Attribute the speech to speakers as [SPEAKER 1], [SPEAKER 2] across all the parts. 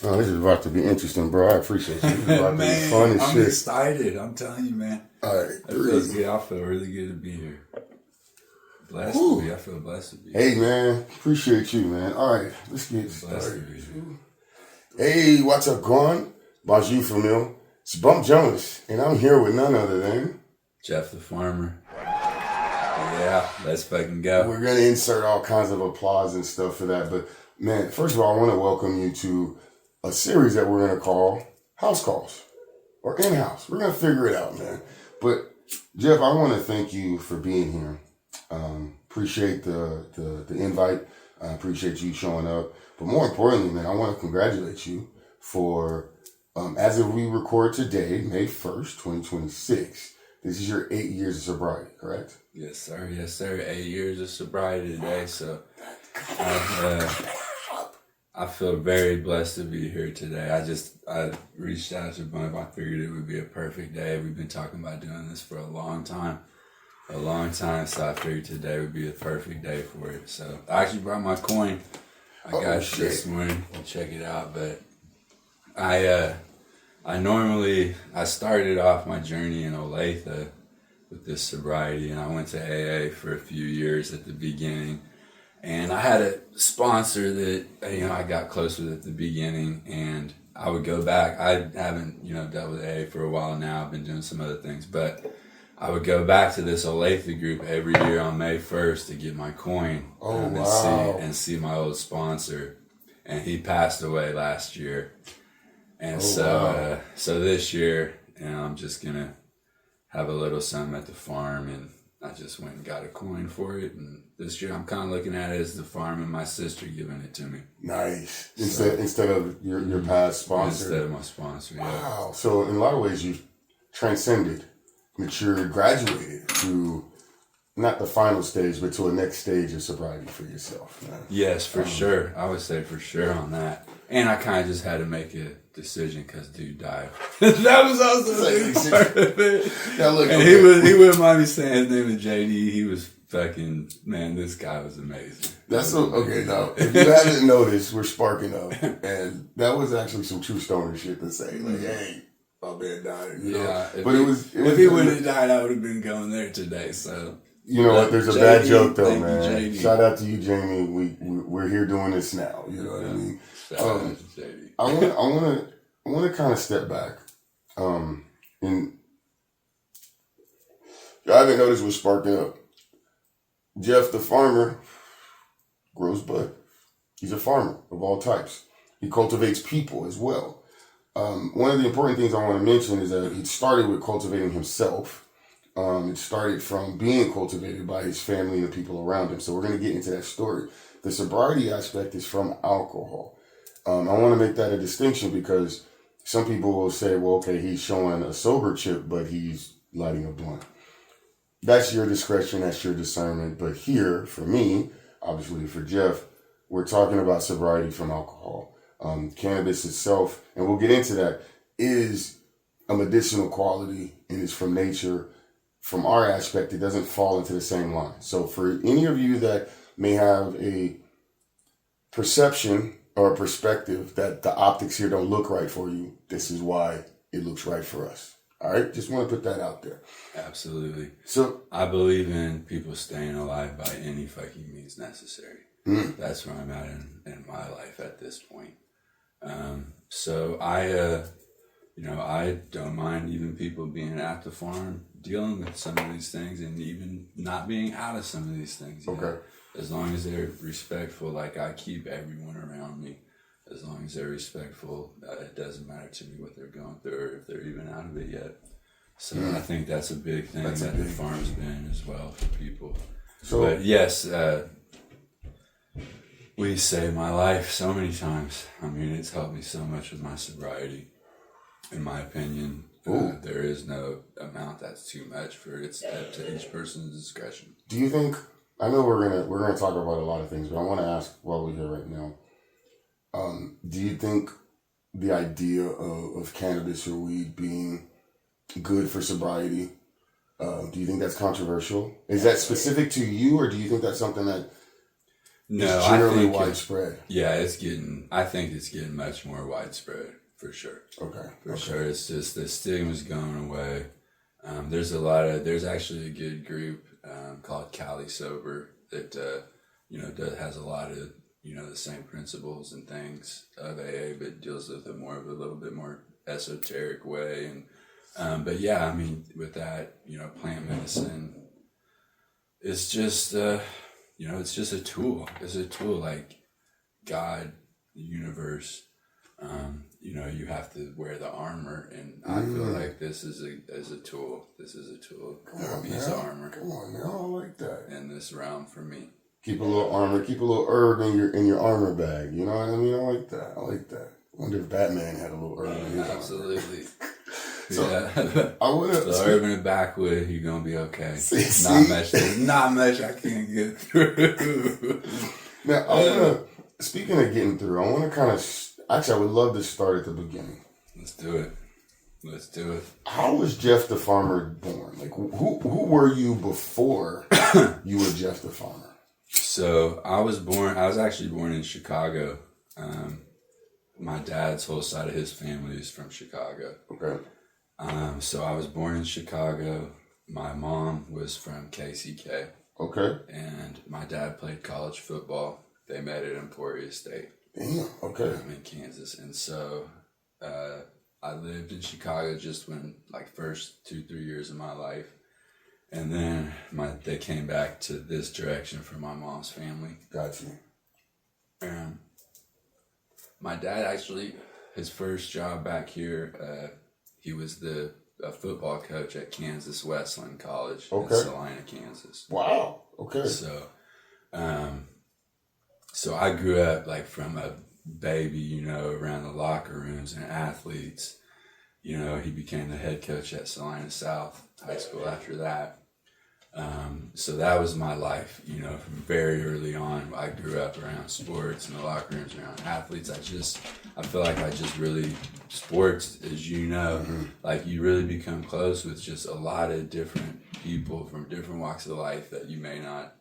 [SPEAKER 1] Oh, this is about to be interesting, bro. I appreciate you. This is about to be fun as
[SPEAKER 2] I'm
[SPEAKER 1] shit.
[SPEAKER 2] excited. I'm telling you, man.
[SPEAKER 1] All right,
[SPEAKER 2] It feels good. I feel really good to be here. Blessed
[SPEAKER 1] Woo.
[SPEAKER 2] to be. I feel blessed to be.
[SPEAKER 1] Hey, man. Appreciate you, man. All right, let's get started. Hey, what's up, Gwan? Bonjour, famille. It's Bump Jonas, and I'm here with none other than
[SPEAKER 2] Jeff the Farmer. Yeah, let's fucking go.
[SPEAKER 1] We're going to insert all kinds of applause and stuff for that. But, man, first of all, I want to welcome you to a series that we're going to call House Calls or In-House. We're going to figure it out, man. But, Jeff, I want to thank you for being here. Appreciate the invite. I appreciate you showing up. But more importantly, man, I want to congratulate you for, as of we record today, May 1st, 2026, this is your 8 years of sobriety, correct?
[SPEAKER 2] Yes, sir. Yes, sir. 8 years of sobriety today. So I feel very blessed to be here today. I reached out to Bump. I figured it would be a perfect day. We've been talking about doing this for a long time. So I figured today would be the perfect day for it. So I actually brought my coin. I got it this morning. We'll check it out. But I started off my journey in Olathe with this sobriety, and I went to AA for a few years at the beginning. And I had a sponsor that, I got close with at the beginning, and I would go back. I haven't, dealt with AA for a while now. I've been doing some other things, but I would go back to this Olathe group every year on May 1st to get my coin and see my old sponsor. And he passed away last year. And so this year, I'm just going to have a little something at the farm, and I just went and got a coin for it. And this year I'm kind of looking at it as the farm and my sister giving it to me.
[SPEAKER 1] Nice. Instead of your past sponsor.
[SPEAKER 2] Instead of my sponsor, yeah.
[SPEAKER 1] Wow. So in a lot of ways you've transcended, matured, graduated to not the final stage, but to a next stage of sobriety for yourself, man.
[SPEAKER 2] Yes, for sure. I would say for sure on that. And I kind of just had to make a decision because dude died. That was also a big part of it. And he wouldn't mind me saying his name is JD. He was fucking, man, this guy was amazing.
[SPEAKER 1] That's okay. Now, if you haven't noticed, we're sparking up. And that was actually some true stoner shit to say. Like, hey, my man died. You know?
[SPEAKER 2] But if he wouldn't have died, I would have been going there today. So.
[SPEAKER 1] You know what? There's a bad joke though, man. Shout out to you, Jamie. We're here doing this now. You know what I mean? I want to kind of step back. And I haven't noticed we're sparking up. Jeff the farmer grows bud. He's a farmer of all types. He cultivates people as well. One of the important things I want to mention is that he started with cultivating himself. It started from being cultivated by his family and the people around him. So we're going to get into that story. The sobriety aspect is from alcohol. I want to make that a distinction because some people will say, well, okay, he's showing a sober chip, but he's lighting a blunt. That's your discretion. That's your discernment. But here, for me, obviously for Jeff, we're talking about sobriety from alcohol. Cannabis itself, and we'll get into that, is a medicinal quality and is from nature. From our aspect, it doesn't fall into the same line. So for any of you that may have a perception or a perspective that the optics here don't look right for you, this is why it looks right for us. All right? Just want to put that out there.
[SPEAKER 2] Absolutely.
[SPEAKER 1] So
[SPEAKER 2] I believe in people staying alive by any fucking means necessary. That's where I'm at in my life at this point. So I don't mind even people being at the farm, dealing with some of these things, and even not being out of some of these things. You know? As long as they're respectful, like I keep everyone around me. As long as they're respectful, it doesn't matter to me what they're going through or if they're even out of it yet. So I think that's a big thing that the farm's been as well for people. So, but yes, we saved my life so many times. I mean, it's helped me so much with my sobriety. In my opinion, there is no amount that's too much for it's up to each person's discretion.
[SPEAKER 1] do you think, I know we're gonna talk about a lot of things, but I want to ask while we're here right now, do you think the idea of cannabis or weed being good for sobriety, do you think that's controversial? Is that specific to you, or do you think that's something that
[SPEAKER 2] No,
[SPEAKER 1] it's generally
[SPEAKER 2] I think
[SPEAKER 1] widespread.
[SPEAKER 2] I think it's getting much more widespread for sure.
[SPEAKER 1] Okay.
[SPEAKER 2] For sure. It's just the stigma's going away. There's actually a good group called Cali Sober that, has a lot of, the same principles and things of AA, but deals with it more of a little bit more esoteric way. And, but yeah, I mean, with that, plant medicine, it's just, it's just a tool. It's a tool like God, the universe. You have to wear the armor, and I feel like this is a tool. This is a tool, a piece of armor.
[SPEAKER 1] Come on now, I like that.
[SPEAKER 2] In this realm for me.
[SPEAKER 1] Keep a little armor, keep a little herb in your armor bag. You know what I mean? I like that. I wonder if Batman had a little herb in his
[SPEAKER 2] Absolutely.
[SPEAKER 1] So,
[SPEAKER 2] yeah.
[SPEAKER 1] I would have.
[SPEAKER 2] The herb in the backwood, you're gonna be okay.
[SPEAKER 1] See?
[SPEAKER 2] Not much I can't get through.
[SPEAKER 1] Now, speaking of getting through, I want to kind of. Actually, I would love to start at the beginning.
[SPEAKER 2] Let's do it.
[SPEAKER 1] How was Jeff the Farmer born? Like, who were you before you were Jeff the Farmer?
[SPEAKER 2] So I was actually born in Chicago. My dad's whole side of his family is from Chicago.
[SPEAKER 1] Okay.
[SPEAKER 2] So I was born in Chicago. My mom was from KCK.
[SPEAKER 1] Okay.
[SPEAKER 2] And my dad played college football. They met at Emporia State.
[SPEAKER 1] Damn. Okay.
[SPEAKER 2] In Kansas. And so I lived in Chicago just when, first 2-3 years of my life. And then they came back to this direction from my mom's family.
[SPEAKER 1] Got you.
[SPEAKER 2] And my dad actually, his first job back here, he was a football coach at Kansas Wesleyan College in Salina, Kansas.
[SPEAKER 1] Wow. Okay.
[SPEAKER 2] So I grew up from a baby, around the locker rooms and athletes. He became the head coach at Salina South High School after that. So that was my life, from very early on. I grew up around sports and the locker rooms, around athletes. I feel like sports, as you know, you really become close with just a lot of different people from different walks of life that you may not,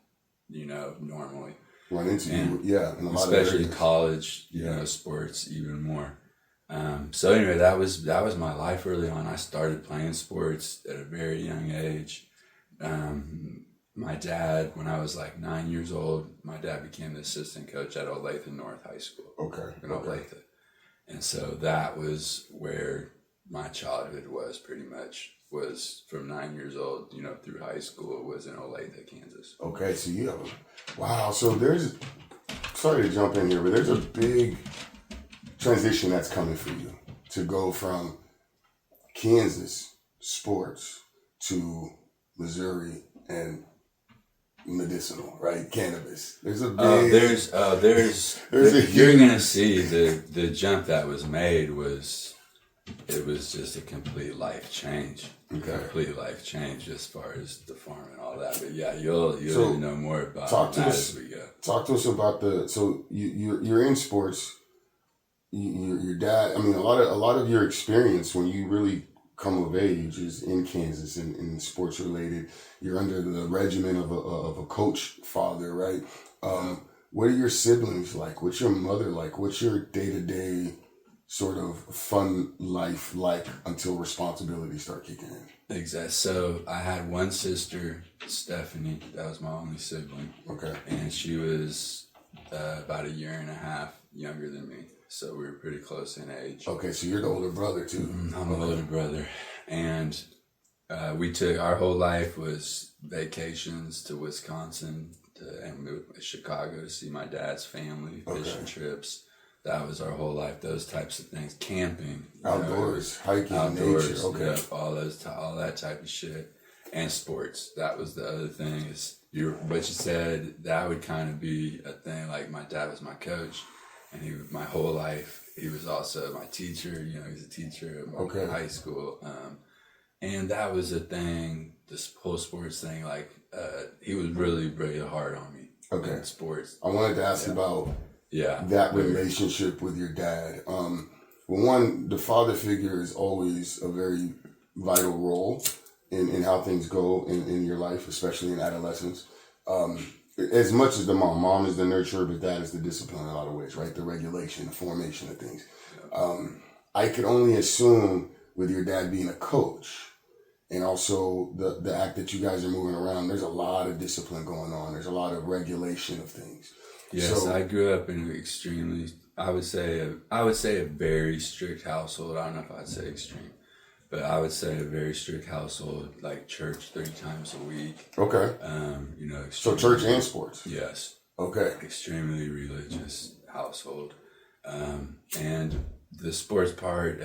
[SPEAKER 2] normally
[SPEAKER 1] run into.
[SPEAKER 2] And
[SPEAKER 1] in a lot
[SPEAKER 2] especially
[SPEAKER 1] of
[SPEAKER 2] college, sports even more. So anyway, that was my life early on. I started playing sports at a very young age. My dad, when I was 9 years old, my dad became the assistant coach at Olathe North High School.
[SPEAKER 1] Okay.
[SPEAKER 2] In Olathe. And so that was where my childhood was pretty much, was from 9 years old, through high school, was in Olathe, Kansas.
[SPEAKER 1] Okay, so you have wow, so sorry to jump in here, but there's a big transition that's coming for you to go from Kansas sports to Missouri and medicinal, right? Cannabis. There's a big
[SPEAKER 2] you're gonna see the jump that was made was just a complete life change.
[SPEAKER 1] Okay.
[SPEAKER 2] Complete life change as far as the farm and all that. But yeah, you'll know more about that as we go.
[SPEAKER 1] Talk to us about so you're in sports. Your dad. I mean, a lot of your experience when you really come of age is in Kansas and in sports related. You're under the regimen of a coach father, right? What are your siblings like? What's your mother like? What's your day-to-day sort of fun life like until responsibilities start kicking in?
[SPEAKER 2] Exactly. So I had one sister, Stephanie. That was my only sibling.
[SPEAKER 1] Okay.
[SPEAKER 2] And she was about 1.5 years younger than me. So we were pretty close in age.
[SPEAKER 1] Okay, so you're the older brother too.
[SPEAKER 2] I'm the older brother. And we took, our whole life was vacations to Wisconsin and Chicago to see my dad's family, fishing trips. That was our whole life, those types of things. Camping.
[SPEAKER 1] Outdoors, hiking,
[SPEAKER 2] outdoors,
[SPEAKER 1] nature. Okay.
[SPEAKER 2] All that type of shit. And sports. That was the other thing is, what you said, that would kind of be a thing. My dad was my coach. And my whole life, he was also my teacher. He was a teacher at high school. And that was a thing, this whole sports thing, he was really, really hard on me.
[SPEAKER 1] Okay.
[SPEAKER 2] In sports.
[SPEAKER 1] I wanted to ask about that relationship with your dad. Well, one, the father figure is always a very vital role in how things go in your life, especially in adolescence. as much as the mom is the nurturer, but dad is the discipline in a lot of ways, right? The regulation, the formation of things. I could only assume with your dad being a coach and also the act that you guys are moving around, there's a lot of discipline going on. There's a lot of regulation of things.
[SPEAKER 2] Yes, so, I grew up in an extremely, I would say a very strict household. I don't know if I'd say extreme, but I would say a very strict household, like church 3 times a week.
[SPEAKER 1] Okay.
[SPEAKER 2] You know,
[SPEAKER 1] so church and sports.
[SPEAKER 2] Yes.
[SPEAKER 1] Okay.
[SPEAKER 2] Extremely religious household. And the sports part,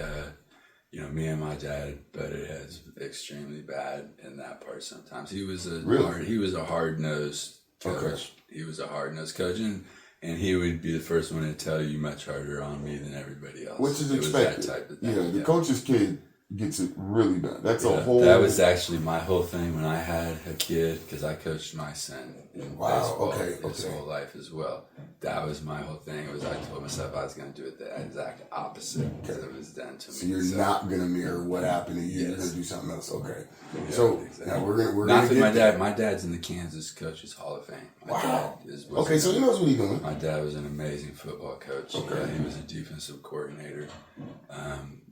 [SPEAKER 2] you know, me and my dad butted heads extremely bad in that part sometimes. He was a hard-nosed coach. Okay. He was a hard-nosed coach, and he would be the first one to tell you much harder on me than everybody else.
[SPEAKER 1] Which is expected.
[SPEAKER 2] That type of thing.
[SPEAKER 1] Yeah, the coach's kid gets it really bad. That's a whole...
[SPEAKER 2] That was actually my whole thing when I had a kid, because I coached my son in baseball his whole life as well. That was my whole thing. I told myself I was going to do it the exact opposite because it was done to me.
[SPEAKER 1] So you're not going to mirror what happened to you. Yes. You're going to do something else. Okay. Yeah, so exactly. Now we're going
[SPEAKER 2] to get my dad. My dad's in the Kansas Coaches Hall of Fame. My dad
[SPEAKER 1] okay, so he knows what he's doing.
[SPEAKER 2] My dad was an amazing football coach. Okay. He was a defensive coordinator.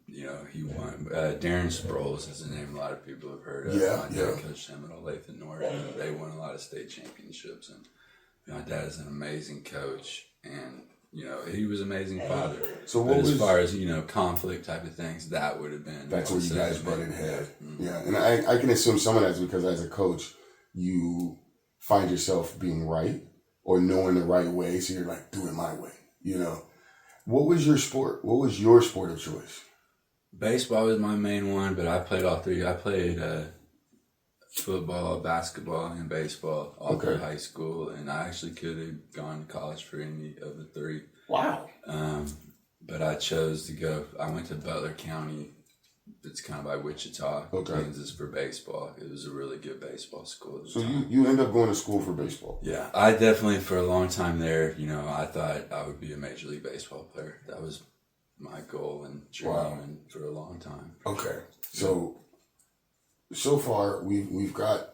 [SPEAKER 2] You know, he won. Darren Sproles is a name a lot of people have heard of. My dad coached him at Olathe North, and they won a lot of state championships. And my dad is an amazing coach, and you know, he was an amazing father. So, as far as you know, conflict type of things, that would have been.
[SPEAKER 1] That's where you guys butted head. Mm-hmm. Yeah, and I can assume some of that's because as a coach, you find yourself being right or knowing the right way, so you're like, do it my way. You know, what was your sport? What was your sport of choice?
[SPEAKER 2] Baseball was my main one, but I played all 3. I played football, basketball, and baseball all through high school, and I actually could have gone to college for any of the 3.
[SPEAKER 1] Wow.
[SPEAKER 2] But I chose to go. I went to Butler County. It's kind of by Wichita, Kansas, for baseball. It was a really good baseball school at the time.
[SPEAKER 1] You end up going to school for baseball?
[SPEAKER 2] Yeah. I definitely, for a long time there, you know, I thought I would be a Major League Baseball player. That was my goal and dream and for a long time. Okay.
[SPEAKER 1] So far we've got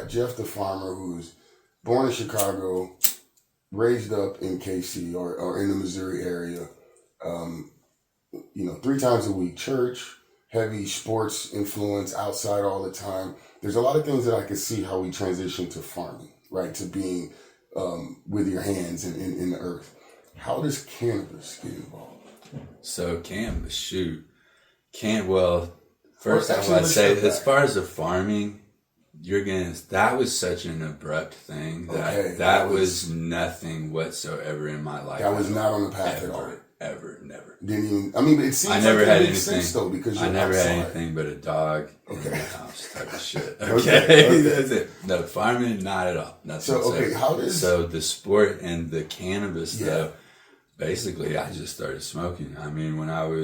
[SPEAKER 1] Jeff the farmer who's born in Chicago, raised up in KC or in the Missouri area. You know, 3 times a week, church, heavy sports influence, outside all the time. There's a lot of things that I could see how we transition to farming, right? To being with your hands in the earth. How does cannabis get involved?
[SPEAKER 2] So cannabis, first I would say, as far as the farming, that was such an abrupt thing that was nothing whatsoever in my life.
[SPEAKER 1] That was not on the path at all.
[SPEAKER 2] Ever, never.
[SPEAKER 1] Didn't even. I mean, it seems
[SPEAKER 2] I never had anything.
[SPEAKER 1] Sense, though, because
[SPEAKER 2] I never had anything but a dog in the house type of shit. Okay. That's it. No farming, not at all. Nothing. So the sport and the cannabis though. Basically, I just started smoking. I mean, when I feel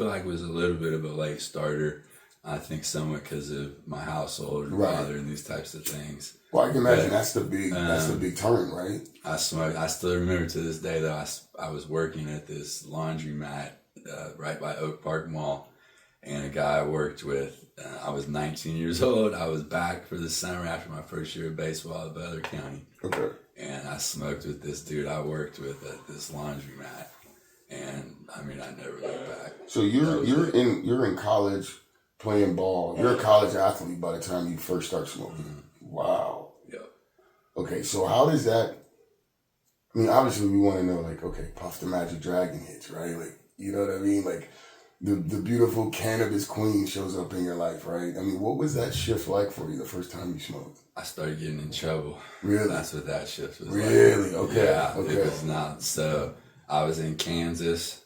[SPEAKER 2] like it was a little bit of a late starter. I think somewhat because of my household and father and these types of things.
[SPEAKER 1] Well, I can imagine that's the big turn, right?
[SPEAKER 2] I smoked. I still remember to this day though. I was working at this laundromat right by Oak Park Mall, and a guy I worked with. I was 19 years old. I was back for the summer after my first year of baseball at Butler County. Okay. And I smoked with this dude I worked with at this laundromat, and I mean, I never looked back.
[SPEAKER 1] So you're in college playing ball. You're a college athlete by the time you first start smoking. Mm-hmm. Wow.
[SPEAKER 2] Yep.
[SPEAKER 1] Okay, so how does that? I mean, obviously we want to know, like, okay, Puff the Magic Dragon hits, right? Like, you know what I mean? Like, the beautiful cannabis queen shows up in your life, right? I mean, what was that shift like for you the first time you smoked?
[SPEAKER 2] I started getting in trouble.
[SPEAKER 1] Really?
[SPEAKER 2] That's what that shift was
[SPEAKER 1] really?
[SPEAKER 2] Like.
[SPEAKER 1] Okay.
[SPEAKER 2] Yeah,
[SPEAKER 1] okay.
[SPEAKER 2] It was not. So I was in Kansas,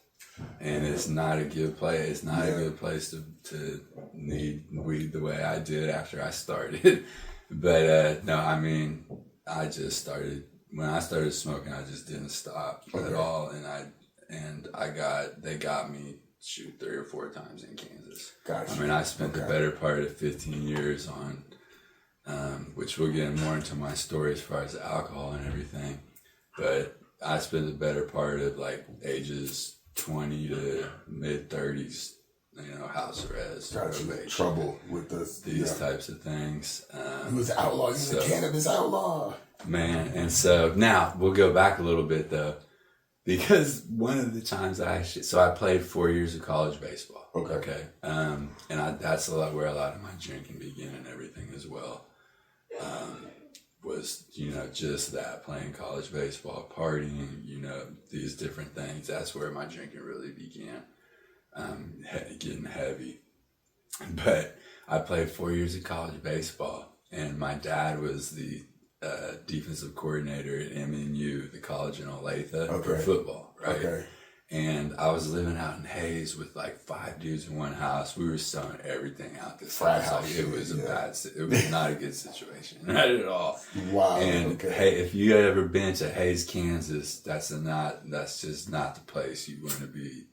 [SPEAKER 2] and it's not a good place. It's not a good place to need weed the way I did after I started. But no, I mean, I just started. When I started smoking, I just didn't stop at all, and they got me 3 or 4 times in Kansas. Gotcha. I mean, I spent the better part of 15 years on, which we'll get more into my story as far as alcohol and everything, but I spent the better part of like ages 20 to mid 30s house arrest,
[SPEAKER 1] Got you
[SPEAKER 2] probation,
[SPEAKER 1] trouble with
[SPEAKER 2] these types of things.
[SPEAKER 1] He was an outlaw. He was a cannabis outlaw.
[SPEAKER 2] Man, and so now we'll go back a little bit though, because one of the times I played 4 years of college baseball.
[SPEAKER 1] Okay.
[SPEAKER 2] And that's where a lot of my drinking began and everything as well. Was just that, playing college baseball, partying, these different things. That's where my drinking really began, getting heavy. But I played 4 years of college baseball, and my dad was the defensive coordinator at MNU, the college in Olathe, for football, right? Okay. And I was living out in Hayes with like 5 dudes in one house. We were selling everything out this house. Like, it was it was not a good situation, not at all.
[SPEAKER 1] Wow.
[SPEAKER 2] And hey, if you had ever been to Hayes, Kansas, that's just not the place you want to be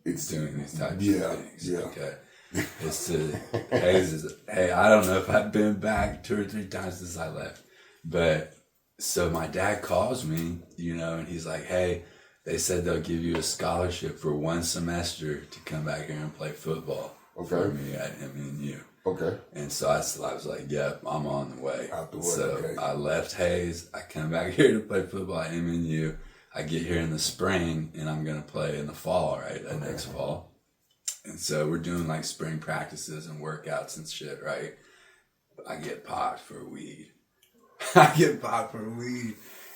[SPEAKER 2] doing these types of things. Yeah. Okay. I don't know if I've been back 2 or 3 times since I left. But so my dad calls me, and he's like, hey, they said they'll give you a scholarship for 1 semester to come back here and play football for me at MNU. Okay. And so I was like, yep, I'm on the way. I left Hayes. I come back here to play football at MNU. I get here in the spring, and I'm going to play in the fall, right? Next fall. And so we're doing like spring practices and workouts and shit, right? I get popped for weed.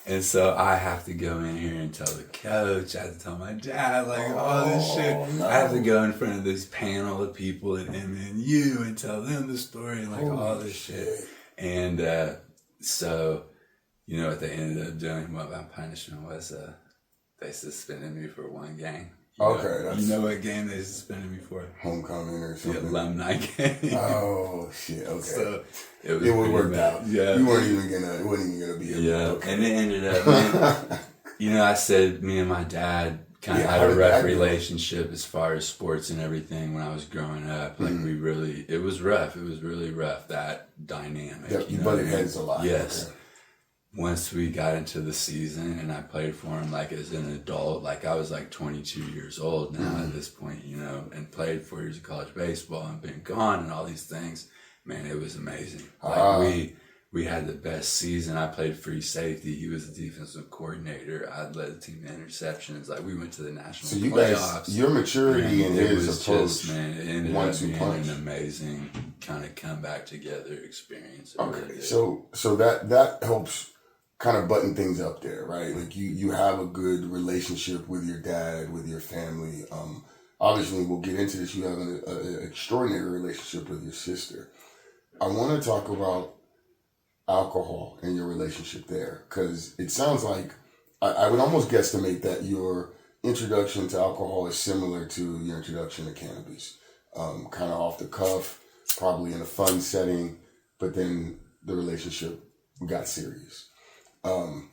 [SPEAKER 2] And so I have to go in here and tell the coach. I have to tell my dad, all this shit. No. I have to go in front of this panel of people at MNU and tell them the story, all this shit. And so, what they ended up doing, what my punishment was, they suspended me for 1 game. You know what game they suspended me for?
[SPEAKER 1] Homecoming or something?
[SPEAKER 2] The alumni game.
[SPEAKER 1] Oh, shit, okay.
[SPEAKER 2] So it
[SPEAKER 1] would work out. Yeah. It wasn't even gonna be
[SPEAKER 2] And it ended up, I said me and my dad kind of had a rough relationship as far as sports and everything when I was growing up. Like it was rough. It was really rough, that dynamic.
[SPEAKER 1] You butted heads a lot.
[SPEAKER 2] Yes. Okay. Once we got into the season and I played for him as an adult, I was 22 years old now at this point, and played 4 years of college baseball and been gone and all these things. Man, it was amazing. We had the best season. I played free safety. He was the defensive coordinator. I led the team in interceptions. We went to the national playoffs.
[SPEAKER 1] Guys, your maturity and his approach,
[SPEAKER 2] it ended up being an amazing kind of comeback together experience.
[SPEAKER 1] Okay, so that helps kind of button things up there, right? You have a good relationship with your dad, with your family. Obviously, we'll get into this. You have an extraordinary relationship with your sister. I want to talk about alcohol and your relationship there, because it sounds like I would almost guesstimate that your introduction to alcohol is similar to your introduction to cannabis. Kind of off the cuff, probably in a fun setting, but then the relationship got serious.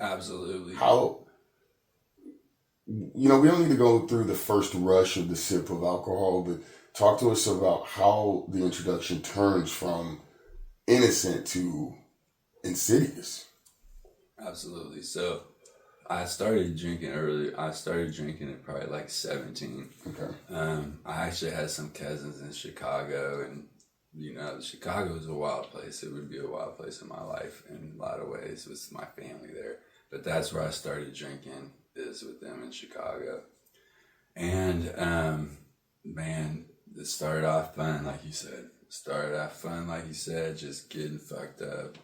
[SPEAKER 2] Absolutely.
[SPEAKER 1] How, we don't need to go through the first rush of the sip of alcohol, but talk to us about how the introduction turns from innocent to insidious.
[SPEAKER 2] Absolutely. So I started drinking early. I started drinking at probably 17. Okay. I actually had some cousins in Chicago, and Chicago is a wild place. It would be a wild place in my life in a lot of ways with my family there. But that's where I started drinking, is with them in Chicago. And, man, it started off fun, like you said. Just getting fucked up,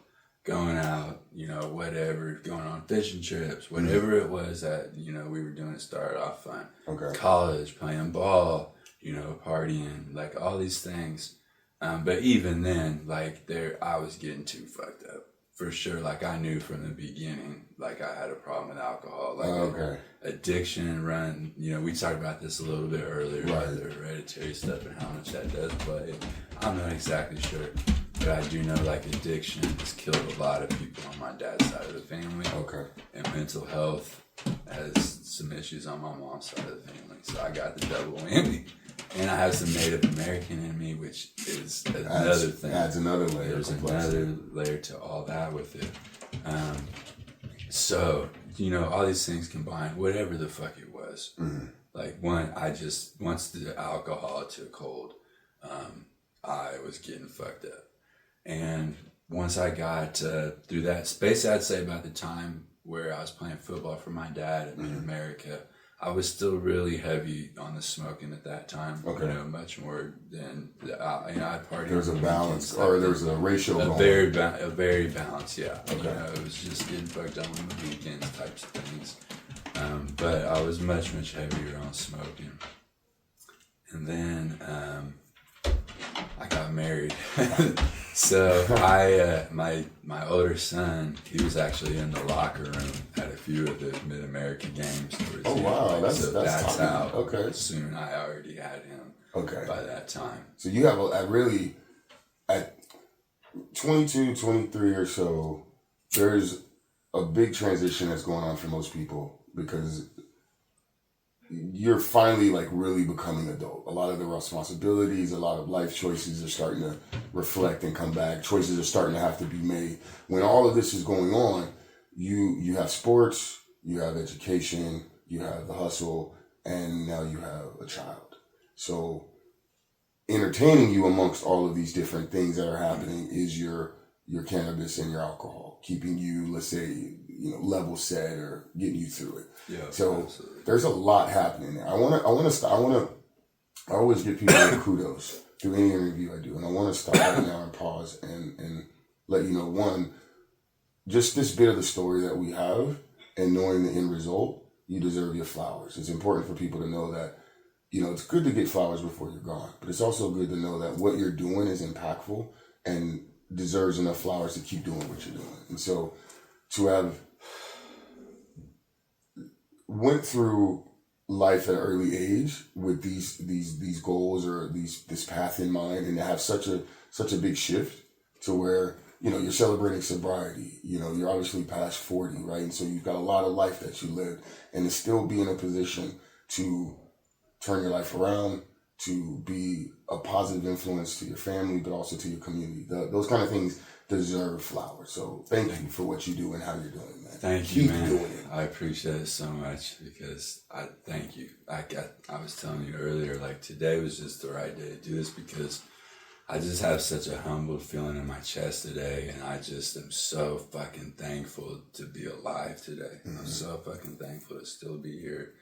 [SPEAKER 2] going out, whatever, going on fishing trips, whatever it was that, we were doing, it started off fun. Okay. College, playing ball, partying, all these things. But even then, I was getting too fucked up. For sure, I knew from the beginning, I had a problem with alcohol. Addiction run, we talked about this a little bit earlier, right? The hereditary stuff and how much that does play. I'm not exactly sure, but I do know, addiction has killed a lot of people on my dad's side of the family. Okay. And mental health has some issues on my mom's side of the family. So I got the double whammy. And I have some Native American in me, which is another thing.
[SPEAKER 1] Adds another layer.
[SPEAKER 2] There's another layer to all that with it. So, all these things combined, whatever the fuck it was, Like once the alcohol took hold, I was getting fucked up. And once I got through that, basically I'd say about the time where I was playing football for my dad in America, I was still really heavy on the smoking at that time.
[SPEAKER 1] Okay.
[SPEAKER 2] You know, much more than I'd party.
[SPEAKER 1] There's a balance, or there's a ratio going.
[SPEAKER 2] A very balanced, yeah.
[SPEAKER 1] Okay.
[SPEAKER 2] You know, it was just getting fucked up on the weekends types of things. But I was much heavier on smoking. And then I got married. So my older son, he was actually in the locker room at a few of the Mid-America games.
[SPEAKER 1] Oh wow, that's
[SPEAKER 2] how
[SPEAKER 1] okay.
[SPEAKER 2] Soon I already had him.
[SPEAKER 1] Okay.
[SPEAKER 2] By that time.
[SPEAKER 1] So you have at 22, 23 or so, there's a big transition that's going on for most people because you're finally like really becoming adult. A lot of the responsibilities, a lot of life choices are starting to reflect and come back. Choices are starting to have to be made. When all of this is going on, you have sports, you have education, you have the hustle, and now you have a child. So entertaining you amongst all of these different things that are happening is your cannabis and your alcohol, keeping you, let's say, level set or getting you through it.
[SPEAKER 2] Yeah.
[SPEAKER 1] So
[SPEAKER 2] absolutely.
[SPEAKER 1] There's a lot happening there. I always give people kudos through any interview I do, and I want to stop right now and pause and let you know, one, just this bit of the story that we have and knowing the end result, you deserve your flowers. It's important for people to know that, it's good to get flowers before you're gone, but it's also good to know that what you're doing is impactful and deserves enough flowers to keep doing what you're doing. And so to have went through life at an early age with these goals or this path in mind, and to have such a big shift to where you're celebrating sobriety, you're obviously past 40, right? And so you've got a lot of life that you lived, and to still be in a position to turn your life around, to be a positive influence to your family, but also to your community. Those kind of things deserve flowers. So thank you for what you do and how you're doing it, man.
[SPEAKER 2] Thank you, man.
[SPEAKER 1] Keep doing it.
[SPEAKER 2] I appreciate it so much because I thank you. I was telling you earlier, like today was just the right day to do this because I just have such a humble feeling in my chest today, and I just am so fucking thankful to be alive today. Mm-hmm. I'm so fucking thankful to still be here,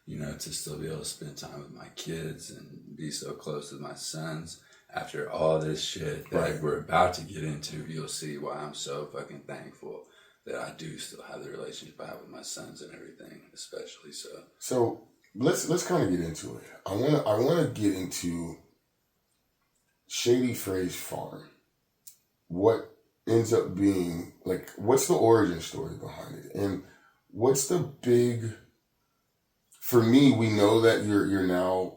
[SPEAKER 2] to still be able to spend time with my kids and be so close with my sons. After all this shit that we're about to get into, you'll see why I'm so fucking thankful that I do still have the relationship I have with my sons and everything, especially so. So
[SPEAKER 1] let's kind of get into it. I wanna get into Shady Frase Farm. What ends up being like? What's the origin story behind it, and what's the big? For me, we know that you're now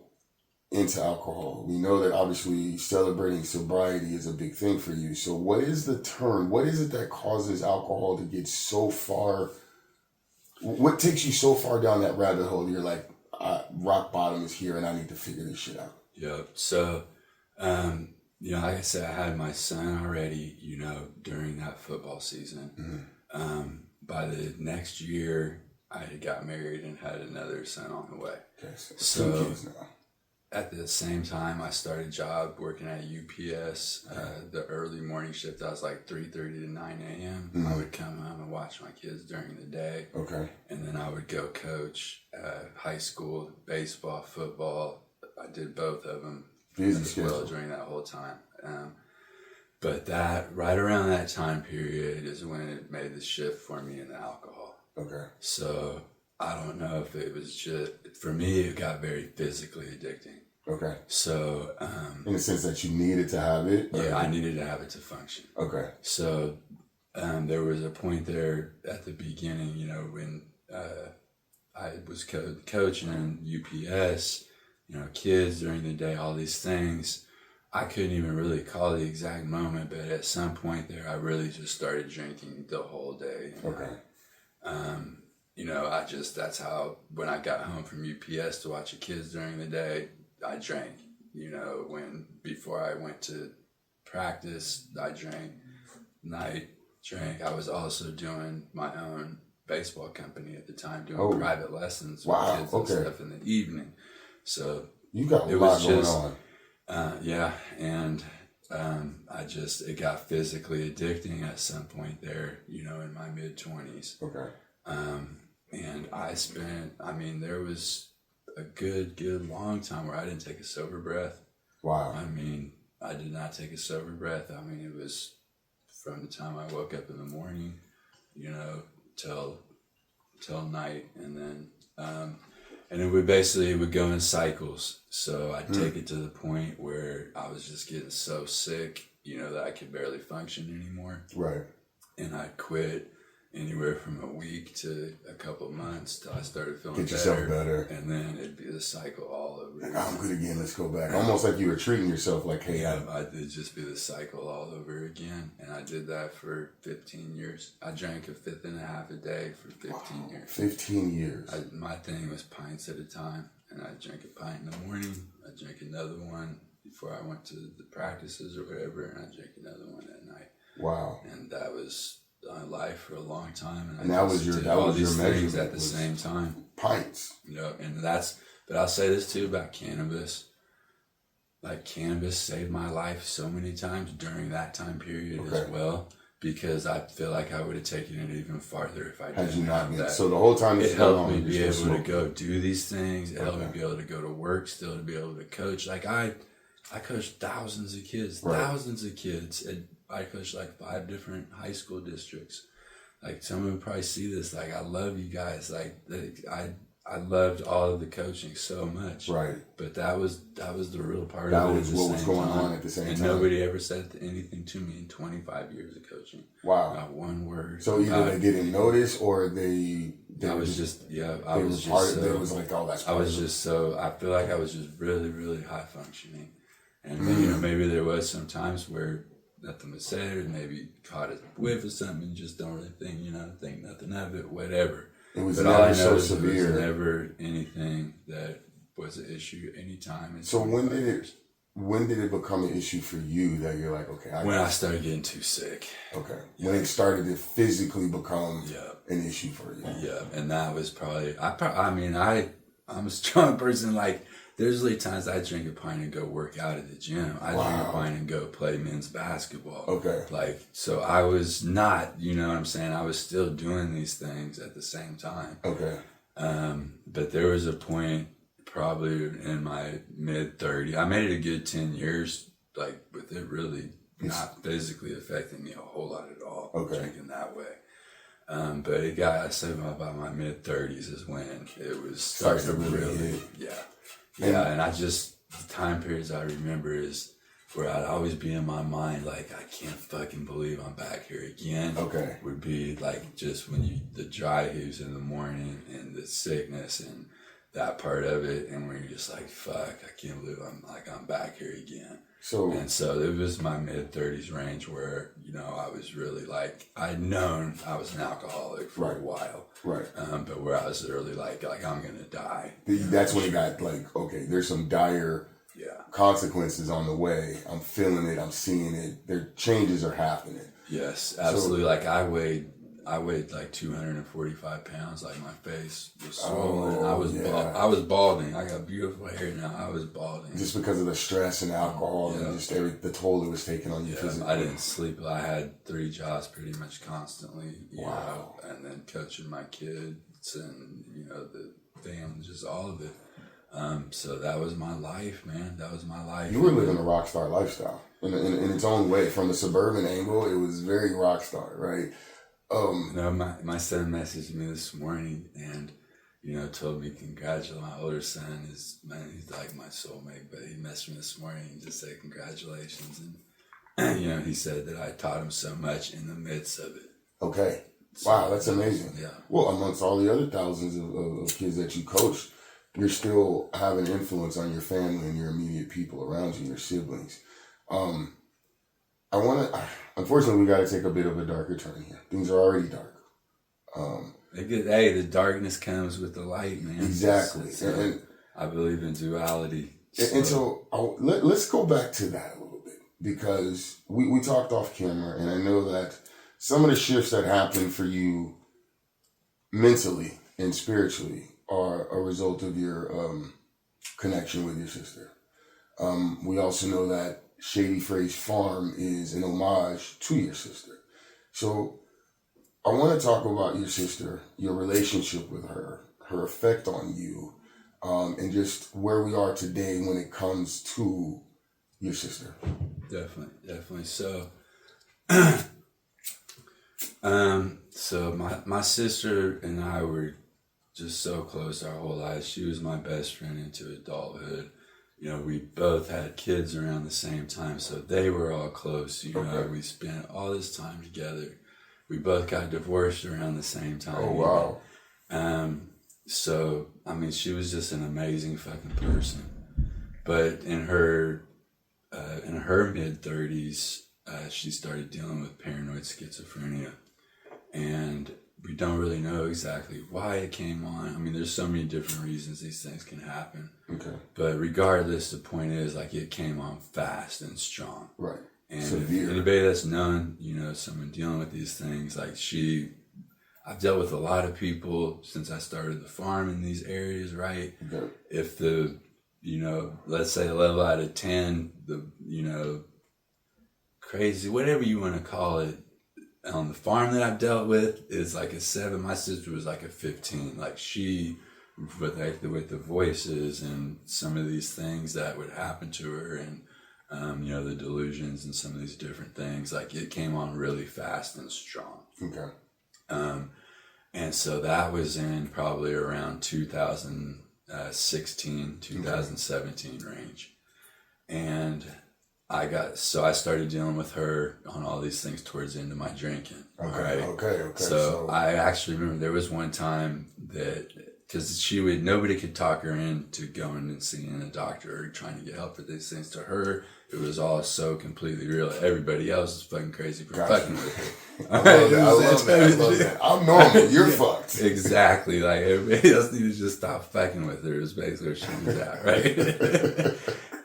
[SPEAKER 1] into alcohol. We know that obviously celebrating sobriety is a big thing for you. So what is the turn? What is it that causes alcohol to get so far? What takes you so far down that rabbit hole that you're like, rock bottom is here and I need to figure this shit out?
[SPEAKER 2] Yep. So, like I said, I had my son already, during that football season. Mm-hmm. By the next year, I had got married and had another son on the way.
[SPEAKER 1] Okay, so 2 kids now.
[SPEAKER 2] At the same time, I started a job working at UPS, the early morning shift. I was like 3:30 to 9 a.m. Mm-hmm. I would come home and watch my kids during the day. Okay. And then I would go coach high school, baseball, football. I did both of them as well during that whole time. But right around that time period is when it made the shift for me in the alcohol. Okay. So I don't know if it was just, for me, it got very physically addicting. Okay. So,
[SPEAKER 1] in the sense that you needed to have it?
[SPEAKER 2] Yeah, I needed to have it to function. Okay. So, there was a point there at the beginning, when I was coaching UPS, kids during the day, all these things. I couldn't even really call the exact moment, but at some point there, I really just started drinking the whole day. Okay. That's how, when I got home from UPS to watch the kids during the day, I drank. Before I went to practice, I drank. Night drank. I was also doing my own baseball company at the time doing private lessons with
[SPEAKER 1] Wow.
[SPEAKER 2] kids and stuff in the evening. So
[SPEAKER 1] You got a
[SPEAKER 2] it
[SPEAKER 1] lot
[SPEAKER 2] was
[SPEAKER 1] going
[SPEAKER 2] just,
[SPEAKER 1] on.
[SPEAKER 2] yeah, and it got physically addicting at some point there, in my mid-20s.
[SPEAKER 1] Okay.
[SPEAKER 2] And there was a good long time where I didn't take a sober breath.
[SPEAKER 1] Wow.
[SPEAKER 2] I did not take a sober breath. It was from the time I woke up in the morning, till night, and then it would go in cycles. So I'd take it to the point where I was just getting so sick, that I could barely function anymore.
[SPEAKER 1] Right.
[SPEAKER 2] And I'd quit anywhere from a week to a couple of months till I started feeling
[SPEAKER 1] Get yourself better.
[SPEAKER 2] And then it'd be the cycle all over
[SPEAKER 1] Like,
[SPEAKER 2] again.
[SPEAKER 1] I'm good again, let's go back. Almost like you were treating yourself like, hey,
[SPEAKER 2] it'd just be the cycle all over again. And I did that for 15 years. I drank a fifth and a half a day for 15 years.
[SPEAKER 1] 15 years.
[SPEAKER 2] My thing was pints at a time. And I drank a pint in the morning. I drank another one before I went to the practices or whatever. And I drank another one at night.
[SPEAKER 1] Wow.
[SPEAKER 2] And that was life for a long time,
[SPEAKER 1] and that was your measurement
[SPEAKER 2] at the same time.
[SPEAKER 1] Pints.
[SPEAKER 2] But I'll say this too about cannabis. Like, cannabis saved my life so many times during that time period as well, because I feel like I would have taken it even farther if I didn't have that.
[SPEAKER 1] So the whole time
[SPEAKER 2] it helped me be able to go do these things. It helped me be able to go to work still, to be able to coach. Like, I coached thousands of kids, and I coached like 5 different high school districts. Like, someone would probably see this. Like, I love you guys. Like, I loved all of the coaching so much.
[SPEAKER 1] Right.
[SPEAKER 2] But that was the real part
[SPEAKER 1] that
[SPEAKER 2] of it.
[SPEAKER 1] was what was going on at the same time.
[SPEAKER 2] And nobody ever said anything to me in 25 years of coaching.
[SPEAKER 1] Wow.
[SPEAKER 2] Not one word.
[SPEAKER 1] So either they didn't notice, or they
[SPEAKER 2] I was just so, I feel like I was just really, really high functioning. And maybe there was some times where nothing was said, or maybe caught a whiff of something and just don't really think nothing of it, whatever.
[SPEAKER 1] It was
[SPEAKER 2] but
[SPEAKER 1] never
[SPEAKER 2] all I know
[SPEAKER 1] so
[SPEAKER 2] is
[SPEAKER 1] severe.
[SPEAKER 2] It was never anything that was an issue at any time.
[SPEAKER 1] So when did it become an issue for you that you're like, okay,
[SPEAKER 2] when I started getting too sick.
[SPEAKER 1] Okay. Yeah. When it started to physically become an issue for you.
[SPEAKER 2] Yeah. And that was probably, I'm a strong person. Like, there's like times I drink a pint and go work out at the gym. I drink a pint and go play men's basketball.
[SPEAKER 1] Okay.
[SPEAKER 2] Like, so I was not, you know what I'm saying? I was still doing these things at the same time.
[SPEAKER 1] Okay.
[SPEAKER 2] But there was a point probably in my mid-30s. I made it a good 10 years, like, with it really not physically affecting me a whole lot at all. Drinking that way. But it got, I say about my mid-30s is when it was starting to really, and I just, the time periods I remember is where I'd always be in my mind, like, I can't fucking believe I'm back here again.
[SPEAKER 1] Okay.
[SPEAKER 2] Would be like just when the dry heaves in the morning and the sickness and that part of it, and where you're just like, fuck, I can't believe I'm back here again. So it was my mid-30s range where, I was really like, I'd known I was an alcoholic for a while. Right. But where I was really like I'm going to die.
[SPEAKER 1] That's when it got like, okay, there's some dire consequences on the way. I'm feeling it. I'm seeing it. Their changes are happening.
[SPEAKER 2] Yes, absolutely. So, like, I weighed like 245 pounds. Like, my face was swollen. I was balding. I got beautiful hair now. I was balding.
[SPEAKER 1] Just because of the stress and alcohol and just the toll it was taking on you physically.
[SPEAKER 2] I didn't sleep. I had 3 jobs pretty much constantly. You know, and then coaching my kids and, the family, just all of it. So that was my life, man. That was my life.
[SPEAKER 1] You were living a rock star lifestyle in its own way. From the suburban angle, it was very rock star, right?
[SPEAKER 2] My son messaged me this morning and, told me congratulate my older son. He's like my soulmate, but he messaged me this morning and just said congratulations. And, he said that I taught him so much in the midst of it.
[SPEAKER 1] Okay. So, wow, that's amazing.
[SPEAKER 2] Yeah.
[SPEAKER 1] Well, amongst all the other thousands of kids that you coached, you're still having influence on your family and your immediate people around you, your siblings. Unfortunately, we got to take a bit of a darker turn here. Things are already dark.
[SPEAKER 2] The darkness comes with the light, man.
[SPEAKER 1] Exactly. And
[SPEAKER 2] I believe in duality.
[SPEAKER 1] So let's go back to that a little bit, because we talked off camera, and I know that some of the shifts that happened for you mentally and spiritually are a result of your connection with your sister. We also know that Shady Frase Farm is an homage to your sister. So I want to talk about your sister, your relationship with her effect on you, and just where we are today when it comes to your sister.
[SPEAKER 2] Definitely. So, so my sister and I were just so close our whole lives. She was my best friend into adulthood. You know, we both had kids around the same time, so they were all close. You know, we spent all this time together. We both got divorced around the same time.
[SPEAKER 1] Oh, wow.
[SPEAKER 2] So, I mean, she was just an amazing fucking person. But in her mid-30s, she started dealing with paranoid schizophrenia. And we don't really know exactly why it came on. I mean, there's so many different reasons these things can happen.
[SPEAKER 1] Okay.
[SPEAKER 2] But regardless, the point is, like, it came on fast and strong.
[SPEAKER 1] Right.
[SPEAKER 2] And
[SPEAKER 1] severe.
[SPEAKER 2] If anybody that's known, you know, someone dealing with these things, like I've dealt with a lot of people since I started the farm in these areas, right?
[SPEAKER 1] Okay.
[SPEAKER 2] If the, you know, let's say a level out of 10, the, you know, crazy, whatever you want to call it, on the farm that I've dealt with is like a 7. My sister was like a 15. Like she, with the voices and some of these things that would happen to her, and you know, the delusions and some of these different things, like it came on really fast and strong.
[SPEAKER 1] Okay.
[SPEAKER 2] And so that was in probably around 2016, 2017 range. And I started dealing with her on all these things towards the end of my drinking.
[SPEAKER 1] Okay.
[SPEAKER 2] Right?
[SPEAKER 1] Okay.
[SPEAKER 2] So I actually remember there was one time that, because nobody could talk her into going and seeing a doctor or trying to get help for these things. To her, it was all so completely real. Everybody else is fucking crazy for fucking with her.
[SPEAKER 1] I love that. I'm normal. You're fucked.
[SPEAKER 2] Exactly. Like everybody else needed to just stop fucking with her. Is basically where she was at, right?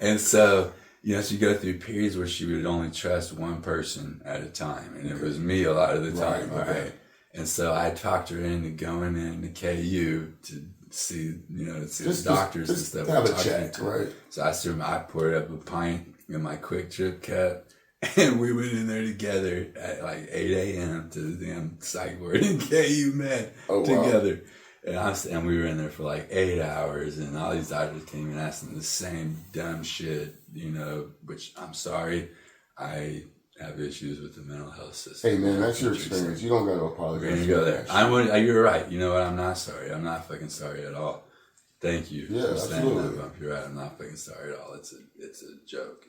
[SPEAKER 2] And so, you know, she'd go through periods where she would only trust one person at a time, and it was me a lot of the time, right? And so I talked her into going into KU to see, you know, to see the doctors and stuff.
[SPEAKER 1] Have a check, right?
[SPEAKER 2] So I poured up a pint in my Quick Trip cup, and we went in there together at like 8 a.m. to the damn psych ward in KU Med together. Wow. And we were in there for like 8 hours, and all these doctors came and asked them the same dumb shit, you know, which I'm sorry, I have issues with the mental health system.
[SPEAKER 1] Hey man, that's your experience. You don't got to apologize.
[SPEAKER 2] We're gonna go there. You're right. You know what? I'm not sorry. I'm not fucking sorry at all. Thank you for saying that, Bump. You're right. I'm not fucking sorry at all. It's a joke.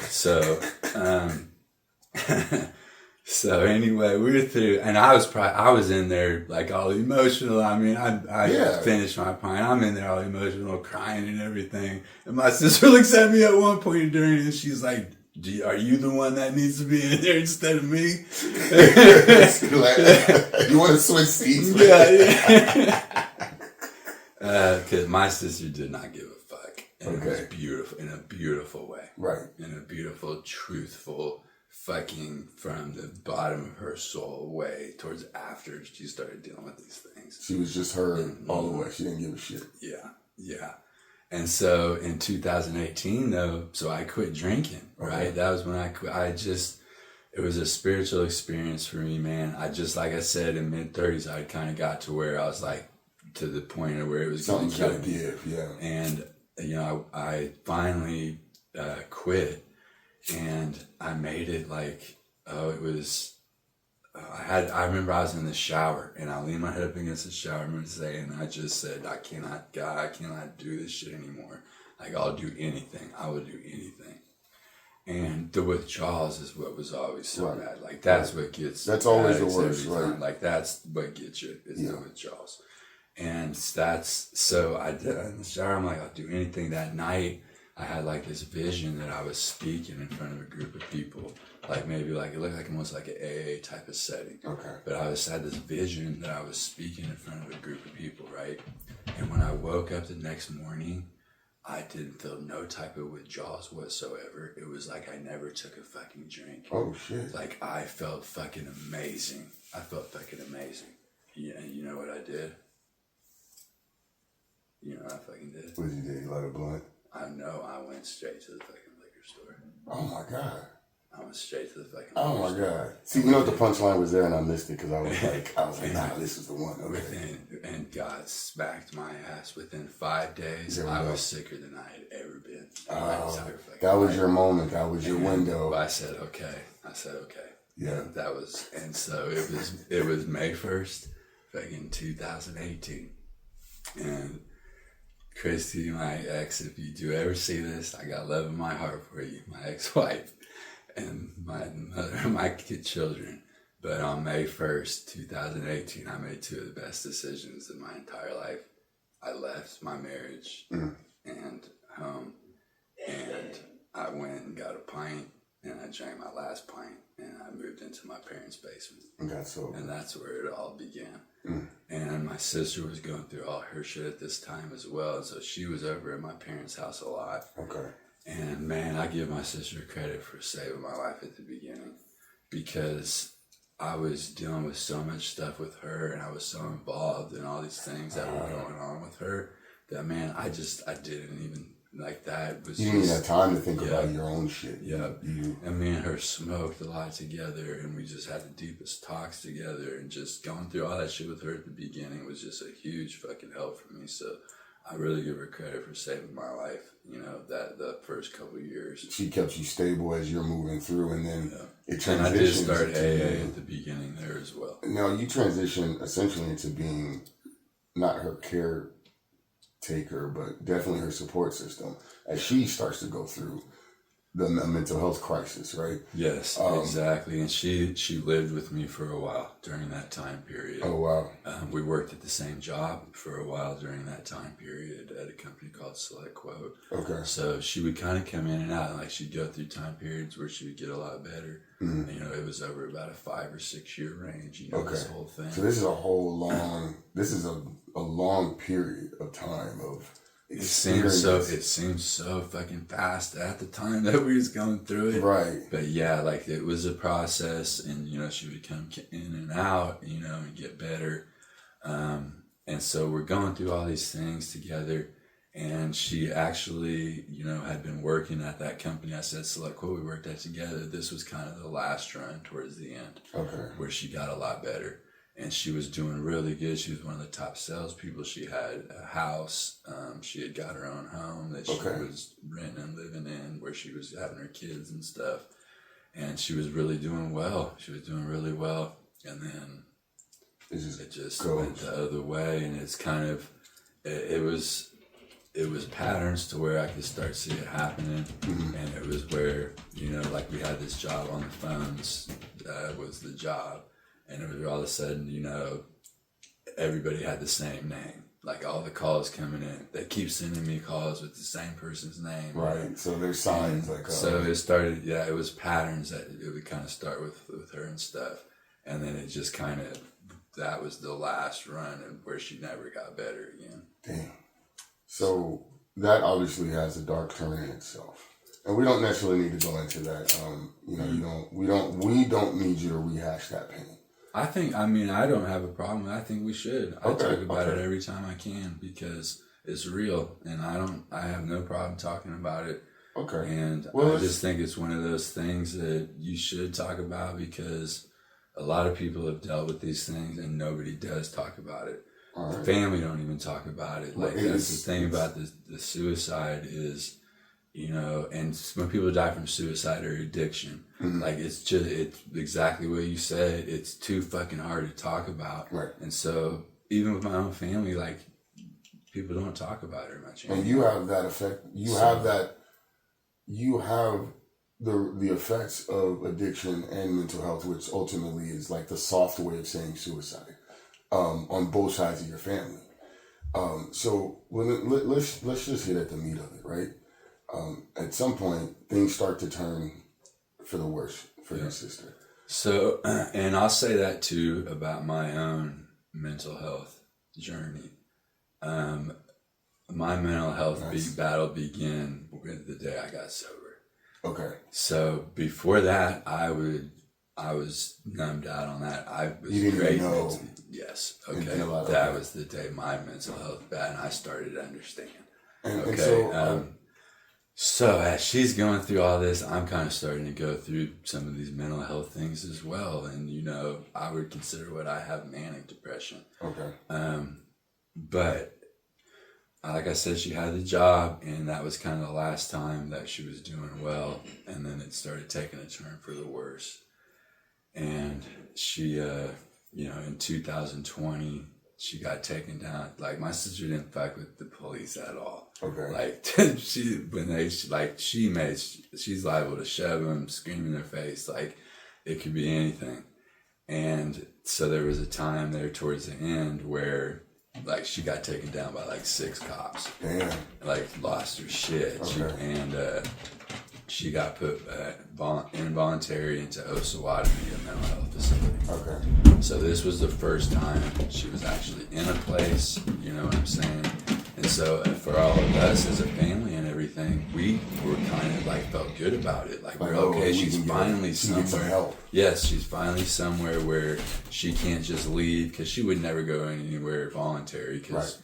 [SPEAKER 2] So, so anyway, we were through, and I was in there like all emotional. I mean, I finished my pint. I'm in there all emotional, crying and everything. And my sister looks at me at one point during it, and she's like, are you the one that needs to be in there instead of me?
[SPEAKER 1] You want to switch seats?
[SPEAKER 2] Yeah. Because my sister did not give a fuck. And it was beautiful, in a beautiful way.
[SPEAKER 1] Right.
[SPEAKER 2] In a beautiful, truthful, fucking from the bottom of her soul way towards after she started dealing with these things.
[SPEAKER 1] She was just her all the way. She didn't give a shit.
[SPEAKER 2] Yeah. And so in 2018, though, so I quit drinking, right? That was when I quit. It was a spiritual experience for me, man. Like I said, in mid-30s, I kind of got to where I was like, to the point of where it was going to kill me. And, you know, I finally quit, and I made it like, I remember I was in the shower, and I leaned my head up against the shower, I remember saying, I just said, I cannot do this shit anymore. Like, I'll do anything. I will do anything. And the withdrawals is what was always so bad. Like, that's what gets...
[SPEAKER 1] That's always the worst, right?
[SPEAKER 2] Like, that's what gets you, is the withdrawals. And so I did it in the shower. I'm like, I'll do anything. That night, I had like this vision that I was speaking in front of a group of people. Like maybe like, it looked like almost like an AA type of setting. Okay. But I had this vision that I was speaking in front of a group of people, right? And when I woke up the next morning, I didn't feel no type of withdrawals whatsoever. It was like I never took a fucking drink.
[SPEAKER 1] Oh shit.
[SPEAKER 2] Like I felt fucking amazing. Yeah, you know what I did? You know what I fucking did?
[SPEAKER 1] What did you do? You light a blunt?
[SPEAKER 2] I know. I went straight to the fucking liquor store.
[SPEAKER 1] Oh my God.
[SPEAKER 2] I went straight to the fucking
[SPEAKER 1] Oh
[SPEAKER 2] liquor
[SPEAKER 1] my
[SPEAKER 2] store.
[SPEAKER 1] God. See, you know what, the punchline was there and I missed it because I was like, nah, this is the one. Okay.
[SPEAKER 2] And God smacked my ass within 5 days.
[SPEAKER 1] There we
[SPEAKER 2] I
[SPEAKER 1] go.
[SPEAKER 2] was sicker than I had ever been.
[SPEAKER 1] That was your moment. That was your window.
[SPEAKER 2] I said, okay.
[SPEAKER 1] Yeah.
[SPEAKER 2] That was, and so it was May 1st, fucking 2018. And Christy, my ex, if you do ever see this, I got love in my heart for you, my ex-wife, and my mother, my children. But on May 1st, 2018, I made two of the best decisions in my entire life. I left my marriage and home, and I went and got a pint, and I drank my last pint, and I moved into my parents' basement. And that's where it all began. And my sister was going through all her shit at this time as well, and so she was over at my parents' house a lot.
[SPEAKER 1] Okay.
[SPEAKER 2] And man, I give my sister credit for saving my life at the beginning, because I was dealing with so much stuff with her, and I was so involved in all these things that were going on with her that, man, I didn't even, like, that was
[SPEAKER 1] you didn't have time to think about your own shit.
[SPEAKER 2] Yeah. And me and her smoked a lot together, and we just had the deepest talks together, and just going through all that shit with her at the beginning was just a huge fucking help for me. So I really give her credit for saving my life, that the first couple of years.
[SPEAKER 1] She kept you stable as you're moving through, and then it transitioned.
[SPEAKER 2] And I did start AA at the beginning there as well.
[SPEAKER 1] Now, you transitioned essentially into being not her caretaker, but definitely her support system as she starts to go through the mental health crisis, right?
[SPEAKER 2] Yes, exactly. And she lived with me for a while during that time period.
[SPEAKER 1] Oh, wow.
[SPEAKER 2] We worked at the same job for a while during that time period at a company called Select Quote.
[SPEAKER 1] Okay.
[SPEAKER 2] So she would kind of come in and out, and like she'd go through time periods where she would get a lot better. And, it was over about a 5 or 6 year range, this whole thing.
[SPEAKER 1] So this is a long period of time of experience.
[SPEAKER 2] It seems so fucking fast at the time that we was going through it.
[SPEAKER 1] Right.
[SPEAKER 2] But yeah, like, it was a process, and, she would come in and out, and get better. And so we're going through all these things together. And she actually, had been working at that company. I said, Select Quote, we worked at together. This was kind of the last run towards the end. Okay. Where she got a lot better. And she was doing really good. She was one of the top salespeople. She had a house. She had got her own home that she was renting and living in, where she was having her kids and stuff. And she was really doing well. And then it just went the other way. And it's kind of, it was patterns to where I could start seeing it happening. And it was where, like, we had this job on the phones, was the job. And it was all of a sudden, everybody had the same name. Like, all the calls coming in, they keep sending me calls with the same person's name.
[SPEAKER 1] Right. So there's signs like.
[SPEAKER 2] So it started. Yeah, it was patterns that it would kind of start with her and stuff, and then it just kind of, that was the last run, and where she never got better again.
[SPEAKER 1] Damn. So that obviously has a dark turn in itself. And we don't necessarily need to go into that. We don't need you to rehash that pain.
[SPEAKER 2] I don't have a problem. I think we should. I talk about it every time I can, because it's real, and I have no problem talking about it. Okay. And I just think it's one of those things that you should talk about, because a lot of people have dealt with these things and nobody does talk about it. Right. Family don't even talk about it. Like, that's the thing about the suicide is, and when people die from suicide or addiction, like, it's exactly what you said. It's too fucking hard to talk about. Right. And so even with my own family, like, people don't talk about it much anymore.
[SPEAKER 1] And you have that effect. You have the effects of addiction and mental health, which ultimately is like the soft way of saying suicide, on both sides of your family. So let's just hit at the meat of it, right? At some point, things start to turn for the worse for your sister.
[SPEAKER 2] So, and I'll say that too about my own mental health journey. My mental health battle began with the day I got sober. Okay. So before that, I I was numbed out on that. I was
[SPEAKER 1] You didn't
[SPEAKER 2] great.
[SPEAKER 1] even know.
[SPEAKER 2] Yes.
[SPEAKER 1] Anything
[SPEAKER 2] Okay.
[SPEAKER 1] about it,
[SPEAKER 2] That
[SPEAKER 1] okay.
[SPEAKER 2] was the day my mental health bad, and I started to understand.
[SPEAKER 1] And
[SPEAKER 2] Okay.
[SPEAKER 1] so,
[SPEAKER 2] So as she's going through all this, I'm kind of starting to go through some of these mental health things as well. And, you know, I would consider what I have manic depression.
[SPEAKER 1] okay.
[SPEAKER 2] But like I said, she had the job, and that was kind of the last time that she was doing well. And then it started taking a turn for the worse. And she, in 2020, she got taken down. Like, my sister didn't fuck with the police at all.
[SPEAKER 1] Okay.
[SPEAKER 2] Like, she's liable to shove them, scream in their face. Like, it could be anything. And so there was a time there towards the end where, like, she got taken down by, like, 6 cops.
[SPEAKER 1] Damn.
[SPEAKER 2] Like, lost her shit.
[SPEAKER 1] Okay.
[SPEAKER 2] She got put involuntary into Osawatomie, a mental health facility.
[SPEAKER 1] Okay.
[SPEAKER 2] So this was the first time she was actually in a place, you know what I'm saying? And so for all of us as a family and everything, we were kind of like felt good about it. Like, we're okay, she's finally somewhere.
[SPEAKER 1] Some help.
[SPEAKER 2] Yes, she's finally somewhere where she can't just leave, because she would never go anywhere voluntary, because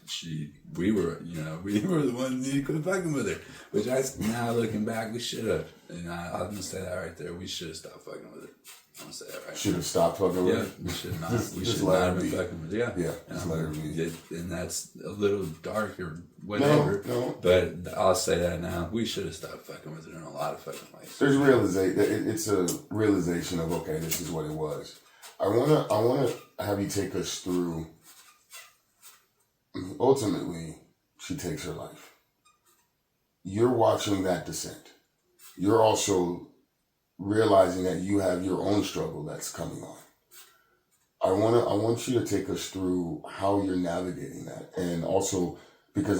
[SPEAKER 2] we were the ones that could have fucking with her. Which now looking back, we should have. And I'm gonna say that right there. We should have stopped fucking with her. I'm gonna say that right.
[SPEAKER 1] Should have stopped fucking with her.
[SPEAKER 2] We should not. We
[SPEAKER 1] just
[SPEAKER 2] should
[SPEAKER 1] let
[SPEAKER 2] not
[SPEAKER 1] her
[SPEAKER 2] have been
[SPEAKER 1] be.
[SPEAKER 2] fucking with her.
[SPEAKER 1] Yeah. Just let her be.
[SPEAKER 2] And that's a little dark or whatever.
[SPEAKER 1] No.
[SPEAKER 2] But I'll say that now. We should have stopped fucking with her in a lot of fucking ways.
[SPEAKER 1] There's realization. It's a realization of, okay, this is what it was. I wanna have you take us through. Ultimately, she takes her life. You're watching that descent. You're also realizing that you have your own struggle that's coming on. I want you to take us through how you're navigating that, and also because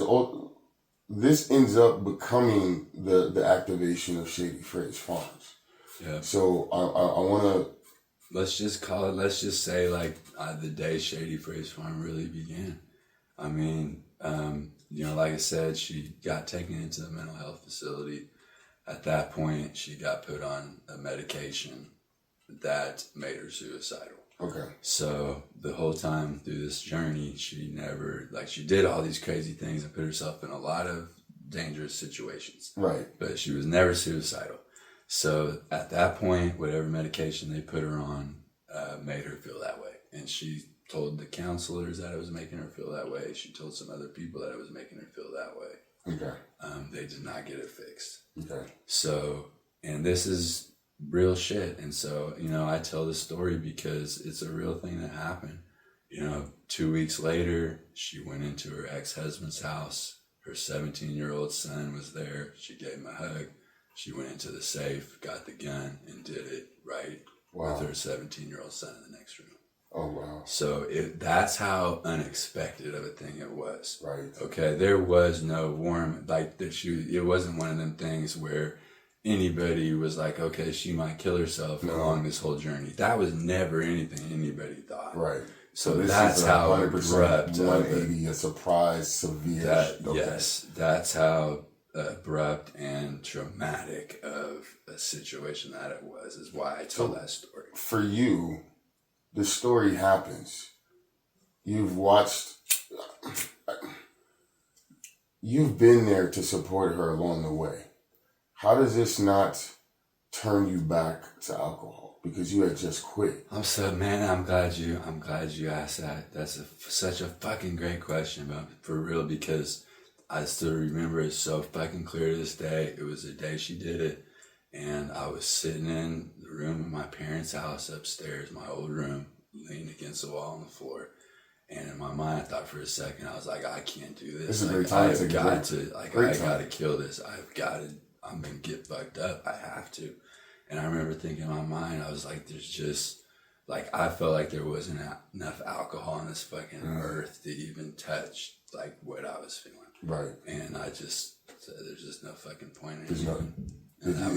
[SPEAKER 1] this ends up becoming the activation of Shady Frase Farms.
[SPEAKER 2] Yeah.
[SPEAKER 1] So I want to.
[SPEAKER 2] Let's just say like the day Shady Frase Farm really began. I mean, like I said, she got taken into the mental health facility. At that point, she got put on a medication that made her suicidal.
[SPEAKER 1] Okay.
[SPEAKER 2] So the whole time through this journey, she did all these crazy things and put herself in a lot of dangerous situations.
[SPEAKER 1] Right.
[SPEAKER 2] But she was never suicidal. So at that point, whatever medication they put her on made her feel that way. And she told the counselors that it was making her feel that way. She told some other people that it was making her feel that way.
[SPEAKER 1] Okay.
[SPEAKER 2] They did not get it fixed.
[SPEAKER 1] Okay.
[SPEAKER 2] So, and this is real shit. And so, I tell this story because it's a real thing that happened. 2 weeks later, she went into her ex-husband's house. Her 17-year-old son was there. She gave him a hug. She went into the safe, got the gun, and did it right with her 17-year-old son in the next room.
[SPEAKER 1] Oh, wow.
[SPEAKER 2] So that's how unexpected of a thing it was.
[SPEAKER 1] Right.
[SPEAKER 2] Okay, there was no warm, it wasn't one of them things where anybody was like, okay, she might kill herself along this whole journey. That was never anything anybody thought.
[SPEAKER 1] Right.
[SPEAKER 2] So that's how abrupt.
[SPEAKER 1] 180, a surprise, severe.
[SPEAKER 2] Yes, that's how abrupt and traumatic of a situation that it was, is why I tell that story.
[SPEAKER 1] For you, the story happens. You've been there to support her along the way. How does this not turn you back to alcohol? Because you had just quit.
[SPEAKER 2] I'm glad you asked that. That's such a fucking great question, but for real, because I still remember it so fucking clear to this day. It was the day she did it, and I was sitting in the room in my parents' house upstairs, my old room, leaning against the wall on the floor. And in my mind, I thought for a second, I was like, I can't do this.
[SPEAKER 1] This is a great time.
[SPEAKER 2] I got to kill this. I'm going to get fucked up. I have to. And I remember thinking in my mind, I was like, there's just, like, I felt like there wasn't enough alcohol on this fucking earth to even touch, like, what I was feeling.
[SPEAKER 1] Right.
[SPEAKER 2] And I just said, there's just no fucking point in
[SPEAKER 1] There's
[SPEAKER 2] it.
[SPEAKER 1] nothing.
[SPEAKER 2] And that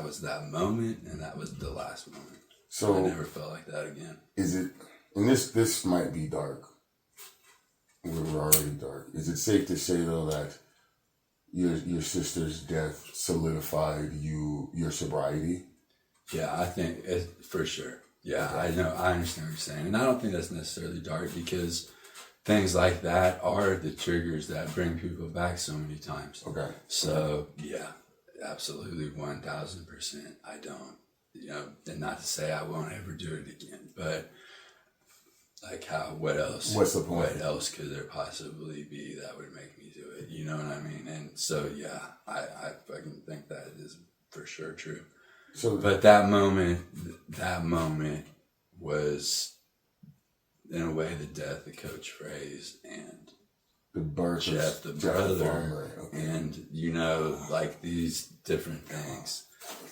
[SPEAKER 2] was that moment, and that was the last moment. So I never felt like that again.
[SPEAKER 1] Is it, and this might be dark. We're already dark. Is it safe to say, though, that your sister's death solidified your sobriety?
[SPEAKER 2] Yeah, I think for sure. Yeah, I know. I understand what you're saying. And I don't think that's necessarily dark because things like that are the triggers that bring people back so many times.
[SPEAKER 1] Okay.
[SPEAKER 2] So, yeah, absolutely 1000%. I don't, and not to say I won't ever do it again, but like what else?
[SPEAKER 1] What's the point?
[SPEAKER 2] What else could there possibly be that would make me do it? You know what I mean? And so, yeah, I fucking think that is for sure true. So, but that moment was, in a way, the death of Coach Frase and
[SPEAKER 1] the birth
[SPEAKER 2] Jeff,
[SPEAKER 1] of
[SPEAKER 2] the brother,
[SPEAKER 1] okay.
[SPEAKER 2] And like these different things.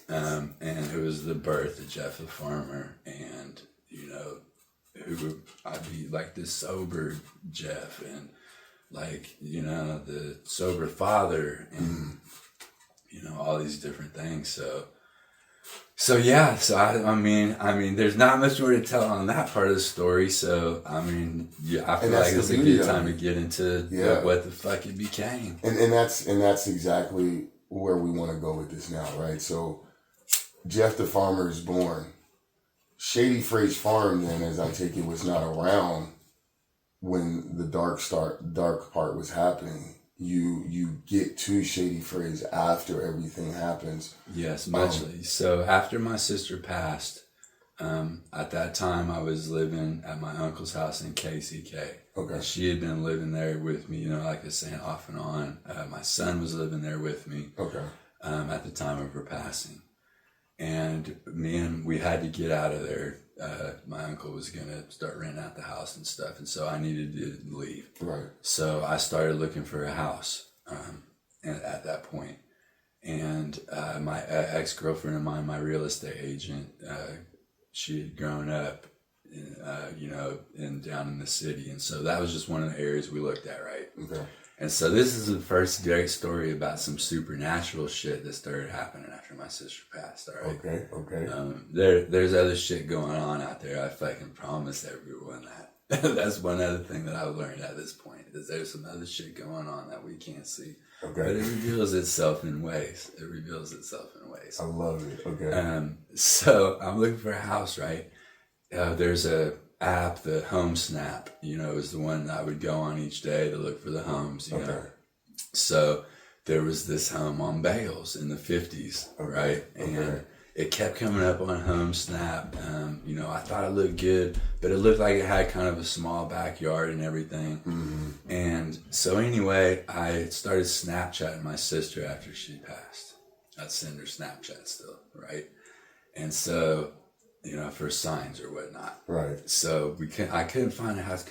[SPEAKER 2] And it was the birth of Jeff the farmer, and who I'd be like this sober Jeff, and like the sober father, and all these different things. So yeah, so I mean, there's not much more to tell on that part of the story. So I mean, yeah, I feel like it's a good time to get into what the fuck it became.
[SPEAKER 1] And that's exactly where we want to go with this now, right? So Jeff the farmer is born. Shady Frase Farm, then, as I take it, was not around when the dark part was happening. You get to Shady Frase after everything happens.
[SPEAKER 2] Yes, muchly. So after my sister passed, at that time I was living at my uncle's house in KCK.
[SPEAKER 1] Okay.
[SPEAKER 2] And she had been living there with me, like I was saying, off and on. My son was living there with me.
[SPEAKER 1] Okay.
[SPEAKER 2] At the time of her passing. And we had to get out of there. My uncle was going to start renting out the house and stuff. And so I needed to leave.
[SPEAKER 1] Right.
[SPEAKER 2] So I started looking for a house at that point. And my ex-girlfriend of mine, my real estate agent, she had grown up, down in the city. And so that was just one of the areas we looked at, right?
[SPEAKER 1] Okay.
[SPEAKER 2] And so this is the first great story about some supernatural shit that started happening after my sister passed, all right?
[SPEAKER 1] Okay.
[SPEAKER 2] There's other shit going on out there. I fucking promise everyone that. That's one other thing that I've learned at this point, is there's some other shit going on that we can't see.
[SPEAKER 1] Okay.
[SPEAKER 2] But it reveals itself in ways.
[SPEAKER 1] I love it. Okay.
[SPEAKER 2] So I'm looking for a house, right? There's a app, the Home Snap, is the one that I would go on each day to look for the homes, know. So there was this home on Bales in the 50s, right? And it kept coming up on Home Snap. I thought it looked good, but it looked like it had kind of a small backyard and everything. Mm-hmm. And so anyway, I started Snapchatting my sister after she passed. I'd send her Snapchat still, right? And so, for signs or whatnot.
[SPEAKER 1] Right.
[SPEAKER 2] So I couldn't find a house,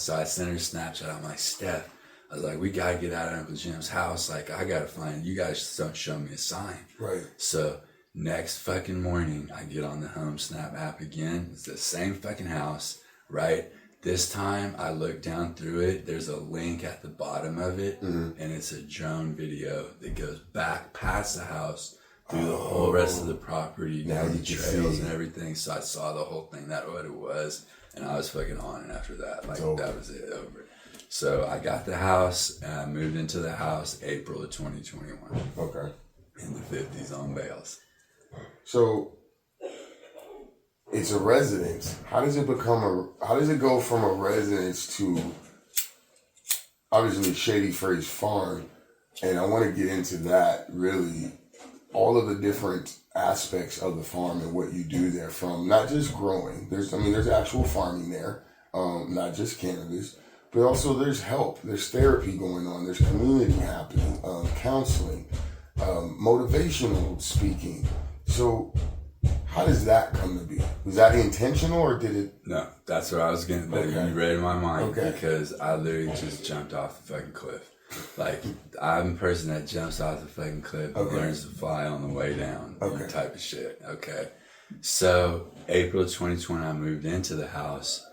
[SPEAKER 2] so I sent her a Snapchat. I'm like, Steph, I was like, we gotta get out of Uncle Jim's house. Like, I gotta find, you guys don't show me a sign.
[SPEAKER 1] Right.
[SPEAKER 2] So next fucking morning, I get on the Home Snap app again. It's the same fucking house, right? This time I look down through it. There's a link at the bottom of it, and it's a drone video that goes back past the house through the whole rest of the property,
[SPEAKER 1] now
[SPEAKER 2] the trails and everything. So I saw the whole thing. That's what it was, and I was fucking on it after that. Like, that was it, over. So I got the house, and I moved into the house April of 2021.
[SPEAKER 1] Okay.
[SPEAKER 2] In the 50s on Bales.
[SPEAKER 1] So it's a residence. How does it go from a residence to obviously Shady Frase Farm? And I want to get into that, really, all of the different aspects of the farm and what you do there, from not just growing. There's actual farming there, not just cannabis, but also there's help. There's therapy going on. There's community happening, counseling, motivational speaking. So how does that come to be? Was that intentional, or did it? No,
[SPEAKER 2] that's what I was getting. You read my mind, because I literally just jumped off the fucking cliff. Like, I'm a person that jumps off the fucking cliff and learns to fly on the way down, type of shit. Okay. So April 2020, I moved into the house.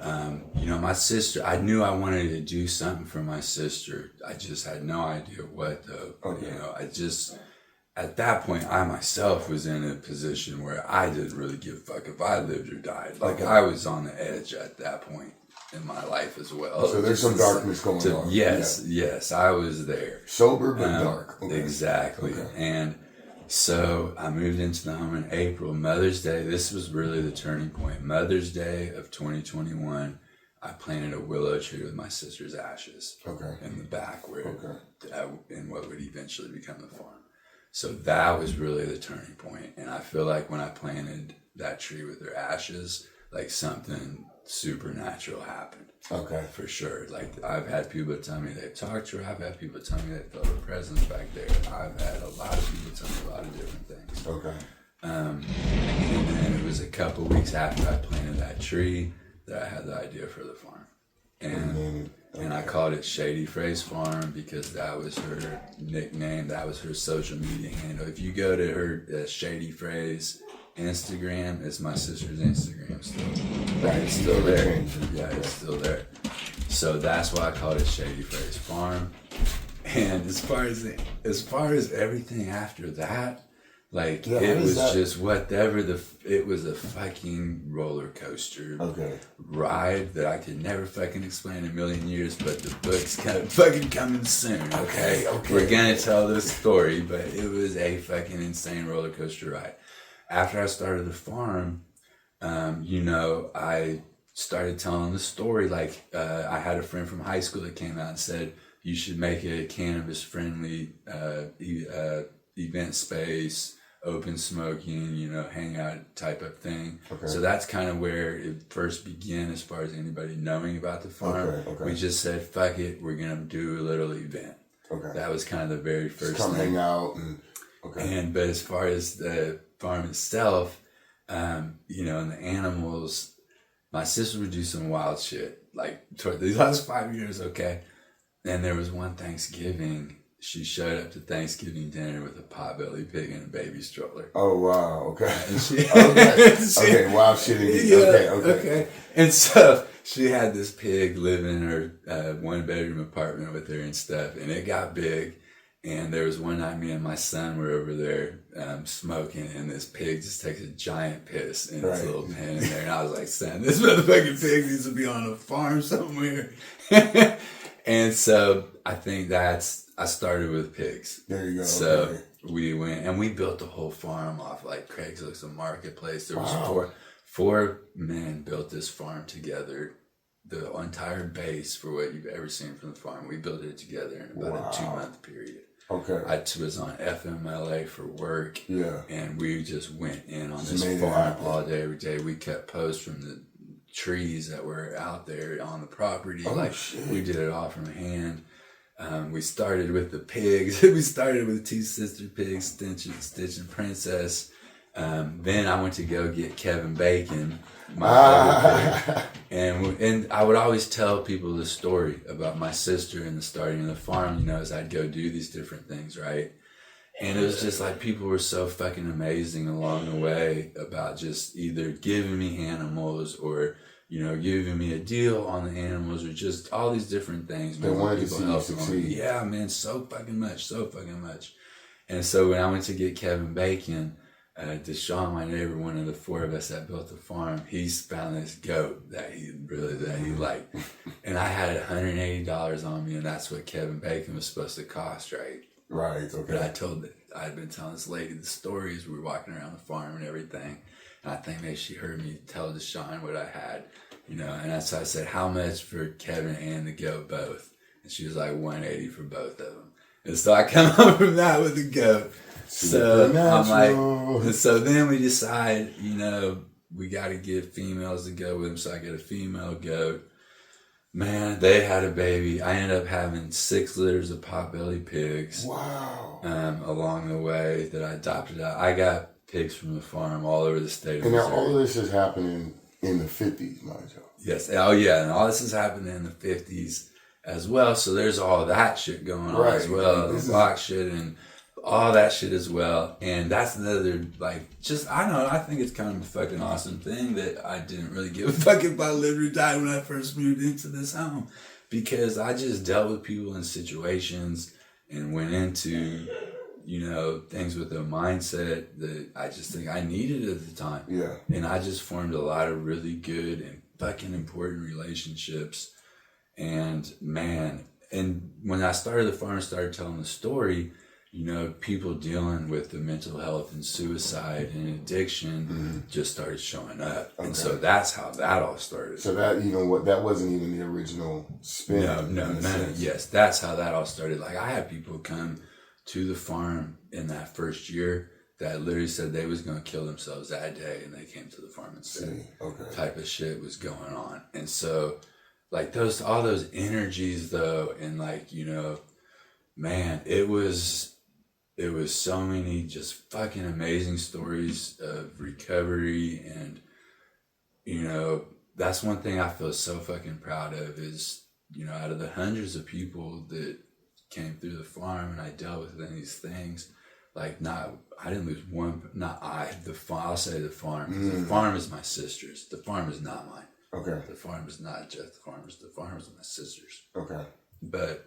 [SPEAKER 2] My sister, I knew I wanted to do something for my sister. I just had no idea what, though. At that point, I myself was in a position where I didn't really give a fuck if I lived or died. Like, I was on the edge at that point in my life as well.
[SPEAKER 1] So there's some darkness going on.
[SPEAKER 2] Yes, I was there.
[SPEAKER 1] Sober but dark.
[SPEAKER 2] Exactly. And So I moved into the home in April. Mother's Day, this was really the turning point. Mother's Day of 2021, I planted a willow tree with my sister's ashes in the back where in what would eventually become the farm. So that was really the turning point. And I feel like when I planted that tree with her ashes, like something supernatural happened.
[SPEAKER 1] Okay.
[SPEAKER 2] For sure. Like I've had people tell me they've talked to her. I've had people tell me they felt a presence back there. I've had a lot of people tell me a lot of different things.
[SPEAKER 1] Okay.
[SPEAKER 2] And then it was a couple weeks after I planted that tree that I had the idea for the farm. And I called it Shady Frase Farm because that was her nickname. That was her social media handle. If you go to her Shady Frase Instagram, it's my sister's Instagram still.
[SPEAKER 1] Right,
[SPEAKER 2] it's still there. Yeah, it's still there. So that's why I called it Shady Frase Farm. And as far as everything after that, like it was just whatever it was a fucking roller coaster ride that I could never fucking explain in a million years, but the book's kind of fucking coming soon. Okay. We're gonna tell this story, but it was a fucking insane roller coaster ride. After I started the farm, I started telling the story. Like I had a friend from high school that came out and said, you should make a cannabis friendly event space, open smoking, hangout type of thing. So that's kind of where it first began as far as anybody knowing about the farm. We just said, fuck it, we're going to do a little event. That was kind of the very first
[SPEAKER 1] just come
[SPEAKER 2] thing.
[SPEAKER 1] Hang out.
[SPEAKER 2] But as far as the farm itself, and the animals, my sister would do some wild shit. Like toward the last 5 years, And there was one Thanksgiving, she showed up to Thanksgiving dinner with a potbelly pig and a baby stroller.
[SPEAKER 1] Oh, wow. Okay.
[SPEAKER 2] And she,
[SPEAKER 1] wild shit indeed. Okay.
[SPEAKER 2] And so she had this pig living in her one-bedroom apartment with her and stuff, and it got big. And there was one night me and my son were over there smoking, and this pig just takes a giant piss in its little pen in there. And I was like, son, this motherfucking pig needs to be on a farm somewhere. And so I think I started with pigs.
[SPEAKER 1] There you go.
[SPEAKER 2] So we went and we built the whole farm off like Craigslist, a marketplace. There was four men built this farm together. The entire base for what you've ever seen from the farm, we built it together in about a 2-month period. I was on FMLA for work. And we just went in on this farm all day, every day. We kept posts from the trees that were out there on the property. We did it all from hand. We started with the pigs. We started with 2 sister pigs, Stitch and Princess. Then I went to go get Kevin Bacon, my other pig. And I would always tell people the story about my sister and the starting of the farm, as I'd go do these different things, right? And it was just like people were so fucking amazing along the way about just either giving me animals or, giving me a deal on the animals or just all these different things.
[SPEAKER 1] They wanted to see you succeed.
[SPEAKER 2] Yeah, man, so fucking much. And so when I went to get Kevin Bacon, Deshaun, my neighbor, one of the 4 of us that built the farm, he's found this goat that he liked. And I had $180 on me, and that's what Kevin Bacon was supposed to cost, right?
[SPEAKER 1] Right,
[SPEAKER 2] But I'd been telling this lady the stories. We were walking around the farm and everything. And I think maybe she heard me tell Deshaun what I had, and so I said, how much for Kevin and the goat both? And she was like, $180 for both of them. And so I come home from that with the goat. So I'm like, and so then we decide, we got to get females to go with them. So I get a female goat. Man, they had a baby. I ended up having 6 litters of potbelly pigs.
[SPEAKER 1] Wow.
[SPEAKER 2] Along the way that I adopted out. I got pigs from the farm all over the state of Missouri.
[SPEAKER 1] And now all of this is happening in the 50s, mind you.
[SPEAKER 2] Yes. Oh, yeah. And all this is happening in the 50s as well. So there's all that shit going on as well. The block shit and all that shit as well. And that's another, I think it's kind of a fucking awesome thing that I didn't really give a fuck if I lived or died when I first moved into this home. Because I just dealt with people in situations and went into, things with a mindset that I just think I needed at the time.
[SPEAKER 1] Yeah.
[SPEAKER 2] And I just formed a lot of really good and fucking important relationships. And man, and when I started the farm, started telling the story, people dealing with the mental health and suicide and addiction just started showing up. Okay. And so that's how that all started.
[SPEAKER 1] So that that wasn't even the original spin.
[SPEAKER 2] Yes, that's how that all started. Like I had people come to the farm in that first year that literally said they was going to kill themselves that day, and they came to the farm instead. Okay. Type of shit was going on. And so like all those energies though, and like, man, it was so many just fucking amazing stories of recovery. And, that's one thing I feel so fucking proud of is, out of the hundreds of people that came through the farm and I dealt with these things, like I didn't lose one, I'll say the farm. Mm-hmm. The farm is my sister's. The farm is not mine. Okay. The farm is not just the farmers. The farm is my sister's. Okay. But,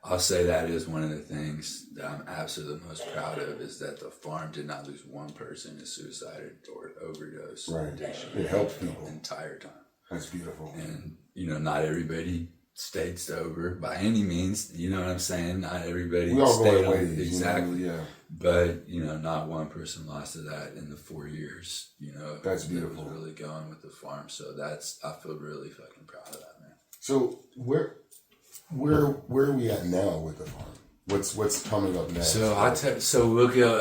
[SPEAKER 2] I'll say that is one of the things that I'm absolutely the most proud of is that the farm did not lose one person to suicide or overdose. Right. Addiction. It helped people the entire time.
[SPEAKER 1] That's beautiful.
[SPEAKER 2] And, not everybody stayed sober by any means. You know what I'm saying? Not everybody stayed on it. Exactly. Yeah. But, not one person lost to that in the 4 years. That's beautiful. It was really going with the farm. So I feel really fucking proud of that, man.
[SPEAKER 1] So where are we at now with the farm? What's coming up next?
[SPEAKER 2] So so we'll go.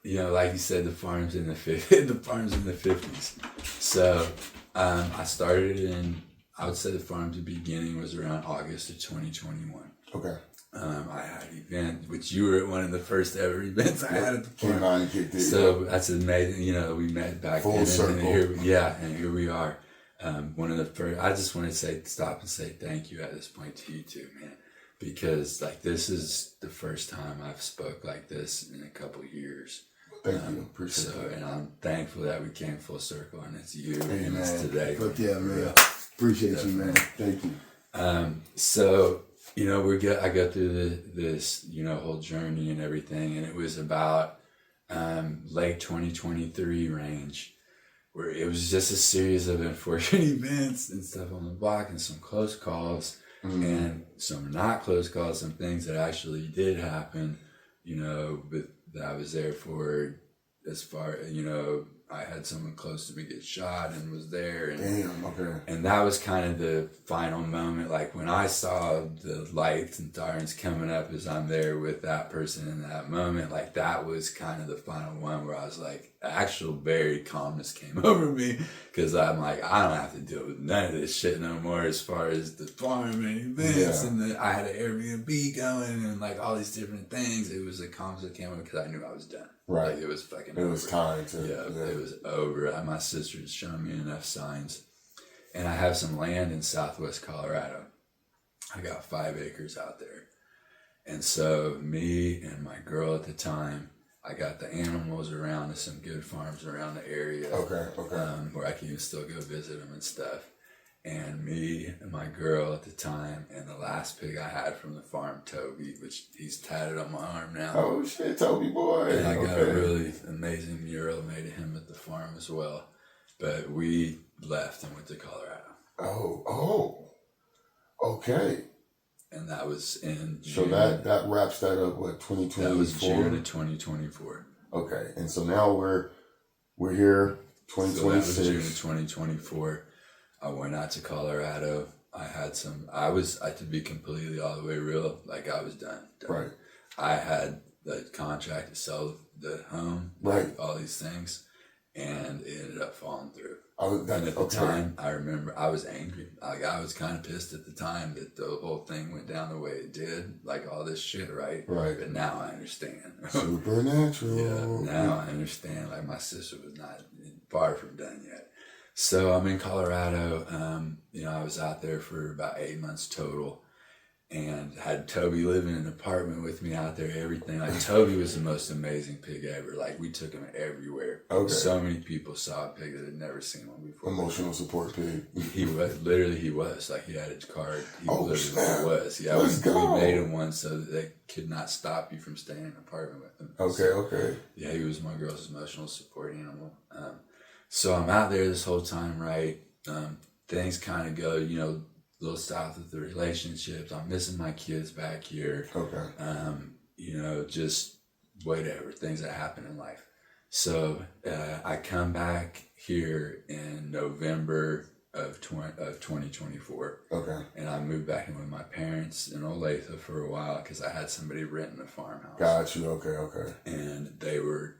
[SPEAKER 2] Like you said, the farm's in the 50s. So I started I would say the farm's beginning was around August of 2021. Okay. I had an event, which you were at one of the first ever events I had at the farm. Came on and kicked it. So that's amazing. We met back then. Full circle. And here we are. One of the first, I just want to stop and say thank you at this point to you too, man, because like this is the first time I've spoke like this in a couple of years.
[SPEAKER 1] Thank you, appreciate that.
[SPEAKER 2] And I'm thankful that we came full circle, and it's you and it's today.
[SPEAKER 1] Fuck yeah, man. Appreciate you, man. Thank you.
[SPEAKER 2] So I go through this whole journey and everything, and it was about late 2023 range. Where it was just a series of unfortunate events and stuff on the block and some close calls and some not close calls, some things that actually did happen, but that I was there for as far, I had someone close to me get shot and was there. And, damn, okay. And that was kind of the final moment. Like when I saw the lights and sirens coming up as I'm there with that person in that moment, like that was kind of the final one where I was like, actual very calmness came over me because I'm like, I don't have to deal with none of this shit no more as far as the farm and events and I had an Airbnb going and like all these different things. It was a calmness that came over because I knew I was done. Right. Like it was fucking over. It was time to. Yeah, it was over. My sister had shown me enough signs. And I have some land in southwest Colorado. I got 5 acres out there. And so me and my girl at the time, I got the animals around. There's some good farms around the area. Okay. Where I can even still go visit them and stuff. And me and my girl at the time, and the last pig I had from the farm, Toby, which he's tatted on my arm now.
[SPEAKER 1] Oh shit, Toby boy.
[SPEAKER 2] And I got a really amazing mural made of him at the farm as well. But we left and went to Colorado.
[SPEAKER 1] Oh. Okay.
[SPEAKER 2] And that was in June.
[SPEAKER 1] So that wraps that up, 2024?
[SPEAKER 2] That was June of 2024.
[SPEAKER 1] Okay. And so now we're here, 2026. So that was
[SPEAKER 2] June of 2024. I went out to Colorado. To be completely all the way real, like I was done. Right. I had the contract to sell the home, right? Like all these things, and it ended up falling through. And at the time, I remember I was angry. Like I was kind of pissed at the time that the whole thing went down the way it did, like all this shit, right? Right. But now I understand.
[SPEAKER 1] Supernatural.
[SPEAKER 2] Yeah. Now I understand. Like my sister was not far from done yet. So I'm in Colorado. I was out there for about 8 months total, and had Toby living in an apartment with me out there. Everything. Like Toby was the most amazing pig ever. Like we took him everywhere. Okay. So many people saw a pig that had never seen one before.
[SPEAKER 1] Emotional support pig.
[SPEAKER 2] He was like he had his card. He was. Yeah. We made him one so that they could not stop you from staying in an apartment with him.
[SPEAKER 1] Okay.
[SPEAKER 2] Yeah, he was my girl's emotional support animal. So I'm out there this whole time, right? Things kind of go, little south of the relationships. I'm missing my kids back here.
[SPEAKER 1] Okay.
[SPEAKER 2] Just whatever things that happen in life. So I come back here in November of 2024.
[SPEAKER 1] Okay.
[SPEAKER 2] And I moved back in with my parents in Olathe for a while because I had somebody renting a farmhouse.
[SPEAKER 1] Got you. Okay.
[SPEAKER 2] And they were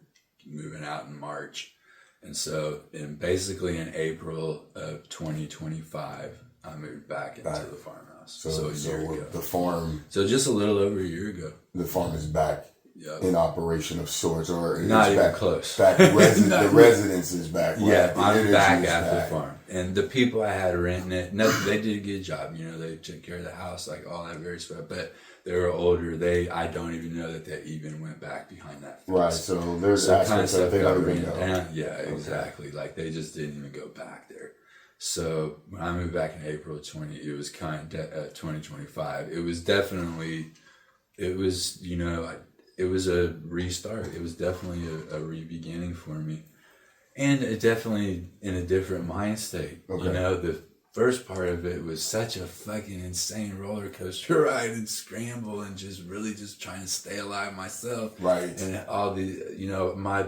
[SPEAKER 2] moving out in March. And so basically in April of 2025, I moved back into the farmhouse. So a year ago.
[SPEAKER 1] The farm.
[SPEAKER 2] So just a little over a year ago.
[SPEAKER 1] The farm is back.
[SPEAKER 2] Yep.
[SPEAKER 1] In operation of sorts, or
[SPEAKER 2] not even
[SPEAKER 1] back,
[SPEAKER 2] close.
[SPEAKER 1] Back the residence is back. Right?
[SPEAKER 2] Yeah,
[SPEAKER 1] the
[SPEAKER 2] I'm back at
[SPEAKER 1] back.
[SPEAKER 2] the farm, and the people I had renting it, they did a good job. They took care of the house, like all that very stuff. But they were older. I don't even know that they even went back behind that fence.
[SPEAKER 1] Right. So there's aspects that they don't even know.
[SPEAKER 2] Yeah, exactly. Like they just didn't even go back there. So when I moved back in April of 2025, it was definitely, it was a restart. It was definitely a re-beginning for me. And it definitely in a different mind state.
[SPEAKER 1] Okay.
[SPEAKER 2] The first part of it was such a fucking insane roller coaster ride and scramble and just really just trying to stay alive myself.
[SPEAKER 1] Right.
[SPEAKER 2] And all the, my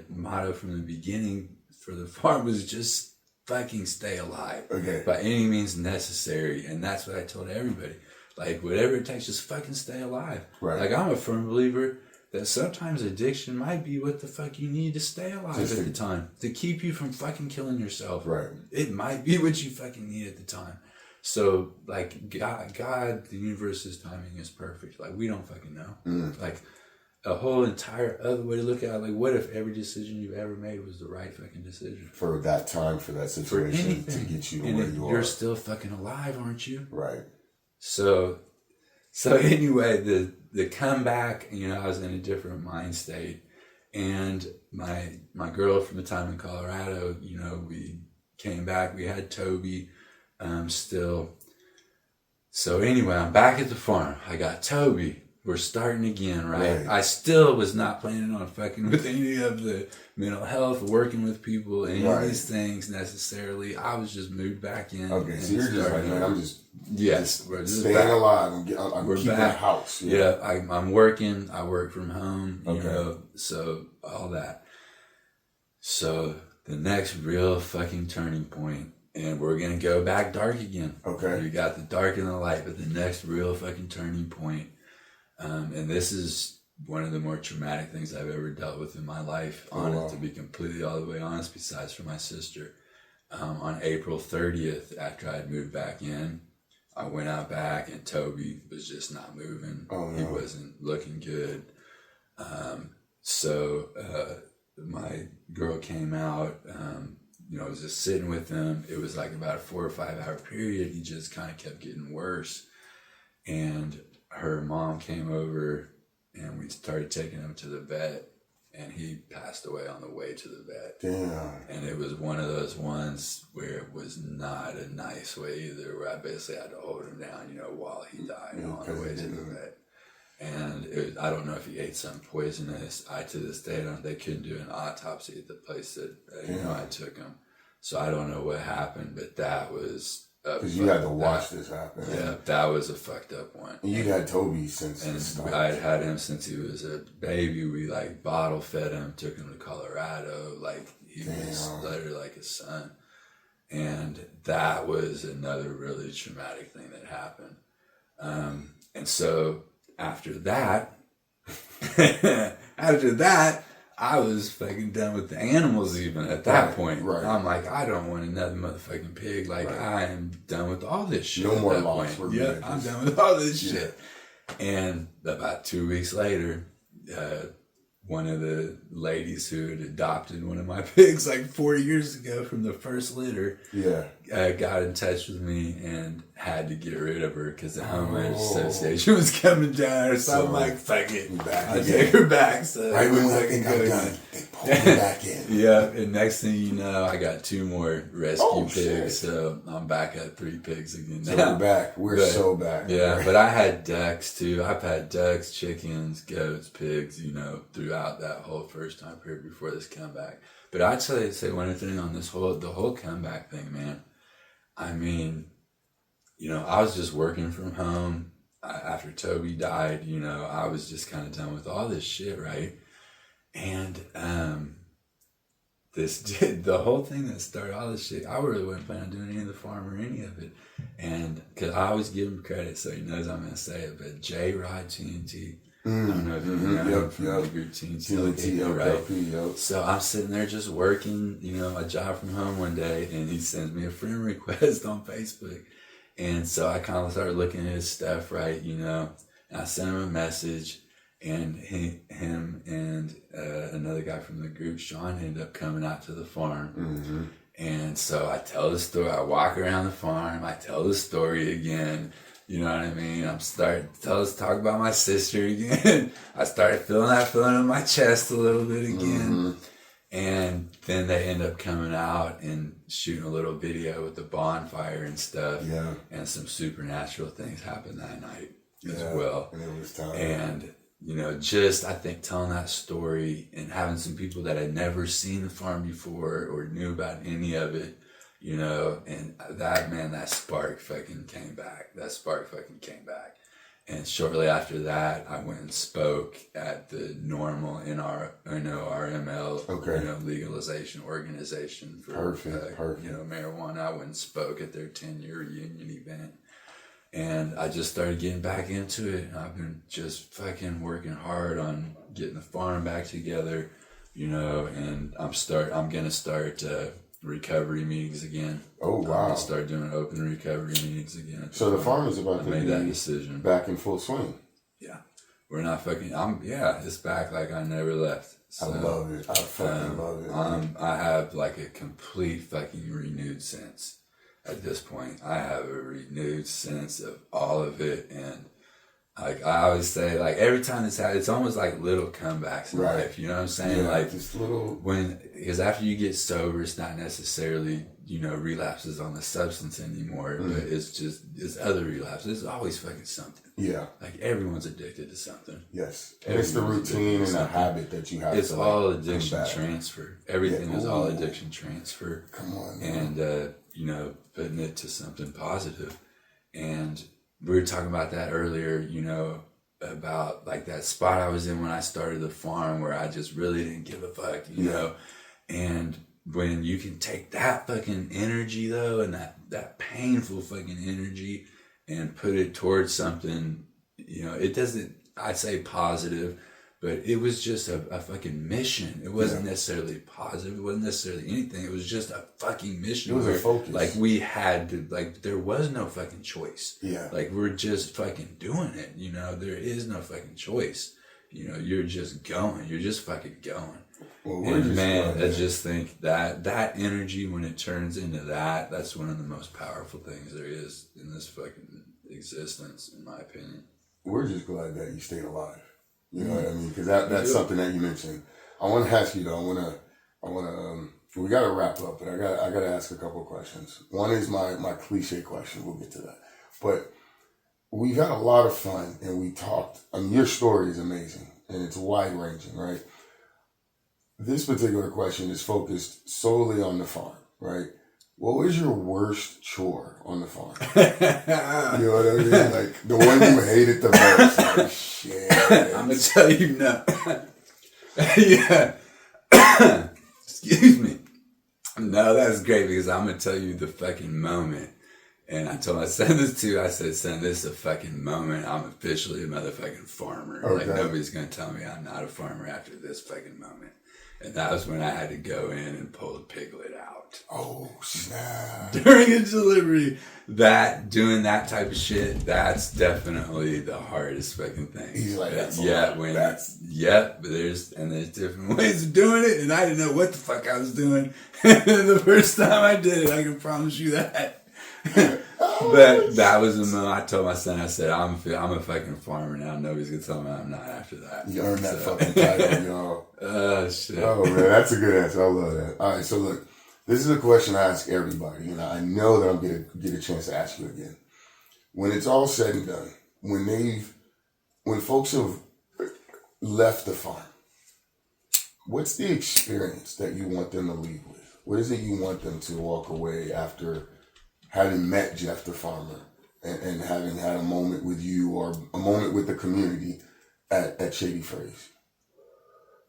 [SPEAKER 2] motto from the beginning for the farm was just fucking stay alive.
[SPEAKER 1] Okay.
[SPEAKER 2] By any means necessary. And that's what I told everybody. Like, whatever it takes, just fucking stay alive.
[SPEAKER 1] Right.
[SPEAKER 2] Like, I'm a firm believer that sometimes addiction might be what the fuck you need to stay alive at the time. To keep you from fucking killing yourself.
[SPEAKER 1] Right.
[SPEAKER 2] It might be what you fucking need at the time. So, like, God, the universe's timing is perfect. Like, we don't fucking know. Like, a whole entire other way to look at it. Like, what if every decision you've ever made was the right fucking decision?
[SPEAKER 1] For that time, for that situation, to get you to where you are.
[SPEAKER 2] You're still fucking alive, aren't you?
[SPEAKER 1] Right.
[SPEAKER 2] So anyway, the comeback, I was in a different mind state, and my girl from the time in Colorado, we came back, we had Toby, still. So anyway, I'm back at the farm. I got Toby. We're starting again, right? I still was not planning on fucking with any of the mental health, working with people, any of these things necessarily. I was just moved back in.
[SPEAKER 1] Okay, so you're just like, man, I'm just
[SPEAKER 2] we're just
[SPEAKER 1] staying
[SPEAKER 2] back.
[SPEAKER 1] alive. I'm keeping
[SPEAKER 2] back.
[SPEAKER 1] the house.
[SPEAKER 2] Yeah, I'm working. I work from home.
[SPEAKER 1] Okay.
[SPEAKER 2] So all that. So the next real fucking turning point, and we're gonna go back dark again.
[SPEAKER 1] Okay.
[SPEAKER 2] You got the dark and the light, but the next real fucking turning point. And this is one of the more traumatic things I've ever dealt with in my life, to be completely all the way honest, besides for my sister. On April 30th, after I'd moved back in, I went out back and Toby was just not moving.
[SPEAKER 1] Oh, no.
[SPEAKER 2] He wasn't looking good. So my girl came out, I was just sitting with him. It was like about a 4 or 5 hour period. He just kind of kept getting worse. And her mom came over and we started taking him to the vet, and he passed away on the way to the vet.
[SPEAKER 1] Damn.
[SPEAKER 2] And it was one of those ones where it was not a nice way either, where I basically had to hold him down, while he died on the way to the vet. And I don't know if he ate something poisonous. To this day, they couldn't do an autopsy at the place that I took him. So I don't know what happened, but that was...
[SPEAKER 1] Because you had to watch this happen.
[SPEAKER 2] Yeah, that was a fucked up one.
[SPEAKER 1] And you had Toby since
[SPEAKER 2] the
[SPEAKER 1] start.
[SPEAKER 2] I had him since he was a baby. We bottle fed him, took him to Colorado. He was literally like a son. And that was another really traumatic thing that happened. And so after that, I was fucking done with the animals even at that point.
[SPEAKER 1] Right.
[SPEAKER 2] I'm like, I don't want another motherfucking pig. I am done with all this shit.
[SPEAKER 1] No
[SPEAKER 2] at
[SPEAKER 1] more
[SPEAKER 2] that
[SPEAKER 1] loss.
[SPEAKER 2] point. Yeah, I'm done with all this shit. And about 2 weeks later, one of the ladies who had adopted one of my pigs 4 years ago from the first litter got in touch with me and had to get rid of her because the homeowners association was coming down. So I'm like, fuck it, I'll take her back. So
[SPEAKER 1] right when I think I'm done, they pulled me back in.
[SPEAKER 2] Yeah, and next thing you know, I got 2 more rescue pigs.
[SPEAKER 1] Shit.
[SPEAKER 2] So I'm back at 3 pigs again.
[SPEAKER 1] So we're back. We're so back.
[SPEAKER 2] Yeah,
[SPEAKER 1] right?
[SPEAKER 2] but I had ducks too. I've had ducks, chickens, goats, pigs, throughout that whole first time period before this comeback. But I'd say one thing on the whole comeback thing, man. I mean, I was just working from home. After Toby died, I was just kind of done with all this shit, right? And the whole thing that started all this shit, I really wasn't planning on doing any of the farm or any of it. And because I always give him credit, so he knows I'm going to say it, but J Rod TNT, I don't know if you know him from the group TNT, right? Yep. So I'm sitting there just working, a job from home one day, and he sends me a friend request on Facebook. And so I kind of started looking at his stuff, right, and I sent him a message, and him and another guy from the group, Sean, ended up coming out to the farm.
[SPEAKER 1] Mm-hmm.
[SPEAKER 2] And so I tell the story, I walk around the farm, I tell the story again, you know what I mean? I'm starting to talk about my sister again. I started feeling that feeling in my chest a little bit again. Mm-hmm. And then they end up coming out and shooting a little video with the bonfire and stuff.
[SPEAKER 1] Yeah.
[SPEAKER 2] And some supernatural things happened that night as well.
[SPEAKER 1] And it was time.
[SPEAKER 2] And, just I think telling that story and having some people that had never seen the farm before or knew about any of it, and that spark fucking came back. And shortly after that, I went and spoke at the normal NRML, legalization organization for
[SPEAKER 1] perfect.
[SPEAKER 2] marijuana. I went and spoke at their 10-year reunion event, and I just started getting back into it. And I've been just fucking working hard on getting the farm back together, and I'm gonna start recovery meetings again.
[SPEAKER 1] Oh, wow.
[SPEAKER 2] I'm gonna start doing open recovery meetings again.
[SPEAKER 1] So the farm is about to
[SPEAKER 2] made
[SPEAKER 1] be
[SPEAKER 2] that decision.
[SPEAKER 1] Back in full swing.
[SPEAKER 2] Yeah. We're not fucking, it's back like I never left. So,
[SPEAKER 1] I love it. I fucking love it.
[SPEAKER 2] I have like a complete fucking renewed sense at this point. I have a renewed sense of all of it. And like I always say, like every time this happens, it's almost like little comebacks in life. You know what I'm saying?
[SPEAKER 1] Yeah,
[SPEAKER 2] like
[SPEAKER 1] just little.
[SPEAKER 2] Because after you get sober, it's not necessarily, relapses on the substance anymore, but it's other relapses. It's always fucking something.
[SPEAKER 1] Yeah.
[SPEAKER 2] Like everyone's addicted to something.
[SPEAKER 1] Yes. It's the routine and the habit that you have.
[SPEAKER 2] It's all addiction transfer. Everything is all addiction transfer.
[SPEAKER 1] Come on.
[SPEAKER 2] Man. And, putting it to something positive. And we were talking about that earlier, about like that spot I was in when I started the farm where I just really didn't give a fuck, you know? And when you can take that fucking energy though, and that painful fucking energy and put it towards something, it doesn't, I'd say positive, but it was just a fucking mission. It wasn't necessarily positive. It wasn't necessarily anything. It was just a fucking mission.
[SPEAKER 1] It was a focus.
[SPEAKER 2] Like we had to, like there was no fucking choice.
[SPEAKER 1] Yeah.
[SPEAKER 2] Like we're just fucking doing it. There is no fucking choice. You're just going. You're just fucking going.
[SPEAKER 1] Well,
[SPEAKER 2] and man, I just think that energy, when it turns into that's one of the most powerful things there is in this fucking existence, in my opinion.
[SPEAKER 1] We're just glad that you stayed alive. You know what I mean? Because that's something that you mentioned. I want to ask you though. We got to wrap up, but I got to ask a couple of questions. One is my cliche question. We'll get to that. But we've had a lot of fun, and we talked. Your story is amazing, and it's wide ranging, right? This particular question is focused solely on the farm, right? What was your worst chore on the farm? You know what I mean? Like the one you hated the most. Like, shit.
[SPEAKER 2] I'm gonna tell you no. Yeah. Excuse me. No, that's great because I'm gonna tell you the fucking moment. And I told my son this too. I said, son, this is a fucking moment. I'm officially a motherfucking farmer.
[SPEAKER 1] Okay.
[SPEAKER 2] Like nobody's gonna tell me I'm not a farmer after this fucking moment. And that was when I had to go in and pull the piglet out.
[SPEAKER 1] Oh, snap.
[SPEAKER 2] During a delivery, doing that type of shit, that's definitely the hardest fucking thing.
[SPEAKER 1] He's like,
[SPEAKER 2] but there's different ways of doing it, and I didn't know what the fuck I was doing. The first time I did it, I can promise you that. But that was the moment I told my son, I said, I'm a fucking farmer now. Nobody's gonna tell me I'm not after that.
[SPEAKER 1] You earned that fucking title, y'all.
[SPEAKER 2] Oh, shit.
[SPEAKER 1] Oh, man, that's a good answer. I love that. All right, so look, this is a question I ask everybody, and I know that I'm going to get a chance to ask you again. When it's all said and done, when folks have left the farm, what's the experience that you want them to leave with? What is it you want them to walk away after having met Jeff the farmer and having had a moment with you or a moment with the community at Shady Frase?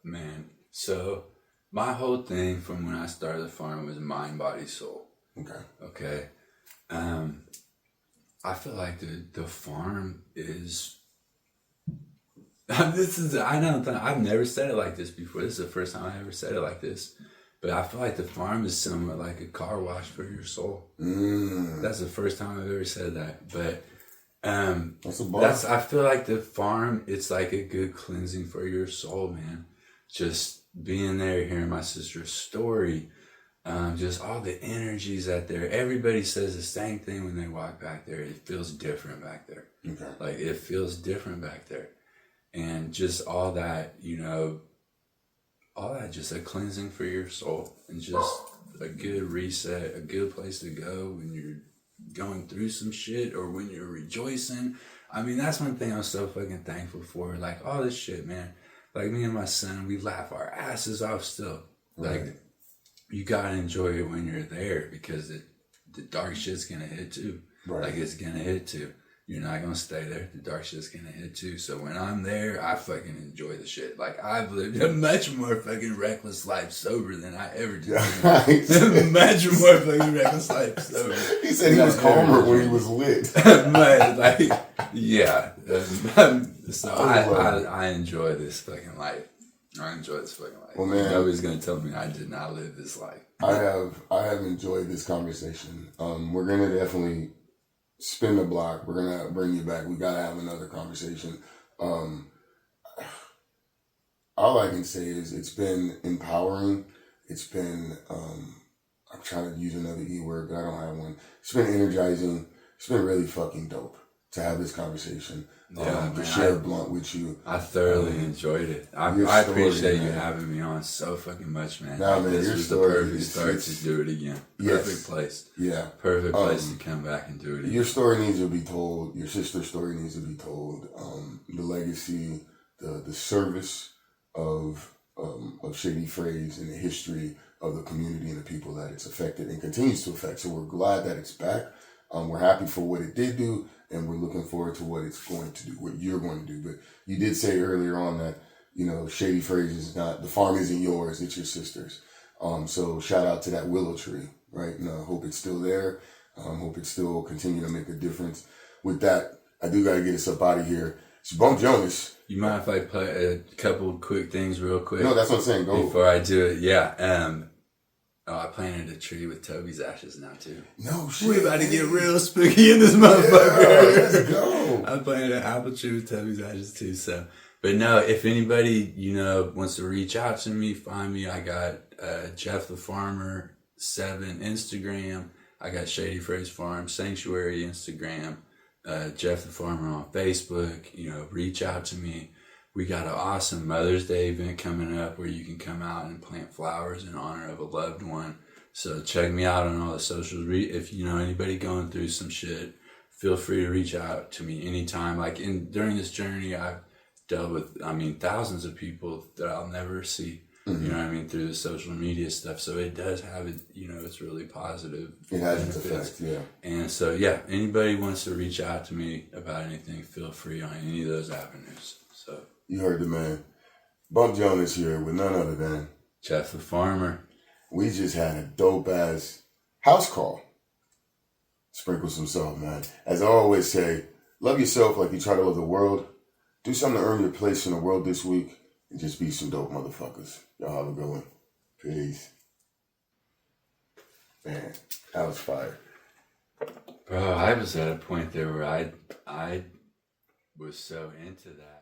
[SPEAKER 2] Man, so my whole thing from when I started the farm was mind, body, soul. Okay. I feel like the farm is. I've never said it like this before. This is the first time I ever said it like this. But I feel like the farm is somewhat like a car wash for your soul. That's the first time I've ever said that. But I feel like the farm, it's like a good cleansing for your soul, man. Just being there, hearing my sister's story, just all the energies out there. Everybody says the same thing when they walk back there. It feels different back there.
[SPEAKER 1] Okay.
[SPEAKER 2] Like it feels different back there. And just all that, all that, just a cleansing for your soul and just a good reset, a good place to go when you're going through some shit or when you're rejoicing. I mean, that's one thing I'm so fucking thankful for. Like, all this shit, man. Like, me and my son, we laugh our asses off still.
[SPEAKER 1] Right.
[SPEAKER 2] Like, you gotta enjoy it when you're there because the dark shit's gonna hit too.
[SPEAKER 1] Right.
[SPEAKER 2] Like, it's gonna hit too. You're not gonna stay there. The dark shit's gonna hit too. So when I'm there, I fucking enjoy the shit. Like, I've lived a much more fucking reckless life sober than I ever did. Much more fucking reckless life sober.
[SPEAKER 1] He said he was calmer when he was lit.
[SPEAKER 2] But, like, yeah. So I enjoy this fucking life. I enjoy this fucking life.
[SPEAKER 1] Well, man,
[SPEAKER 2] nobody's gonna tell me I did not live this life.
[SPEAKER 1] I have enjoyed this conversation. We're gonna definitely spin the block. We're gonna bring you back. We gotta have another conversation. All I can say is it's been empowering. It's been I'm trying to use another E word, but I don't have one. It's been energizing. It's been really fucking dope to have this conversation. To share a blunt with you.
[SPEAKER 2] I thoroughly enjoyed it. I appreciate you having me on so fucking much, man.
[SPEAKER 1] Nah, man,
[SPEAKER 2] this was the perfect start to do it again. Perfect place.
[SPEAKER 1] Yeah.
[SPEAKER 2] Perfect place to come back and do it again.
[SPEAKER 1] Your story needs to be told. Your sister's story needs to be told. The legacy, the service of Shady Frase and the history of the community and the people that it's affected and continues to affect. So we're glad that it's back. We're happy for what it did do, and we're looking forward to what it's going to do, what you're going to do. But you did say earlier on that, Shady Frase is not, the farm isn't yours, it's your sister's. So shout out to that willow tree, right? And I hope it's still there. Hope it still continue to make a difference. With that, I do got to get us up out of here. It's Bump Jonas.
[SPEAKER 2] You mind if I play a couple quick things real quick?
[SPEAKER 1] No, that's what I'm saying. Go.
[SPEAKER 2] Before I do it, yeah. I planted a tree with Toby's ashes now too.
[SPEAKER 1] No shit.
[SPEAKER 2] We about to get real spooky in this motherfucker.
[SPEAKER 1] Yeah, let's go.
[SPEAKER 2] I planted an apple tree with Toby's ashes too. So, but no, if anybody wants to reach out to me, find me. I got Jeff the Farmer 7 Instagram. I got Shady Frase Farm Sanctuary Instagram. Jeff the Farmer on Facebook. Reach out to me. We got an awesome Mother's Day event coming up where you can come out and plant flowers in honor of a loved one. So check me out on all the socials. If anybody going through some shit, feel free to reach out to me anytime. Like during this journey, I've dealt with, thousands of people that I'll never see. Mm-hmm. Through the social media stuff. So it does have it, it's really positive.
[SPEAKER 1] It has its effect, yeah.
[SPEAKER 2] And so, yeah, anybody wants to reach out to me about anything, feel free on any of those avenues. So
[SPEAKER 1] you heard the man. Bump Jonas here with none other than
[SPEAKER 2] Jeff the Farmer.
[SPEAKER 1] We just had a dope ass house call. Sprinkle some salt, man. As I always say, love yourself like you try to love the world. Do something to earn your place in the world this week. And just be some dope motherfuckers. Y'all have a good one. Peace. Man, that was fire.
[SPEAKER 2] Bro, I was at a point there where I was so into that.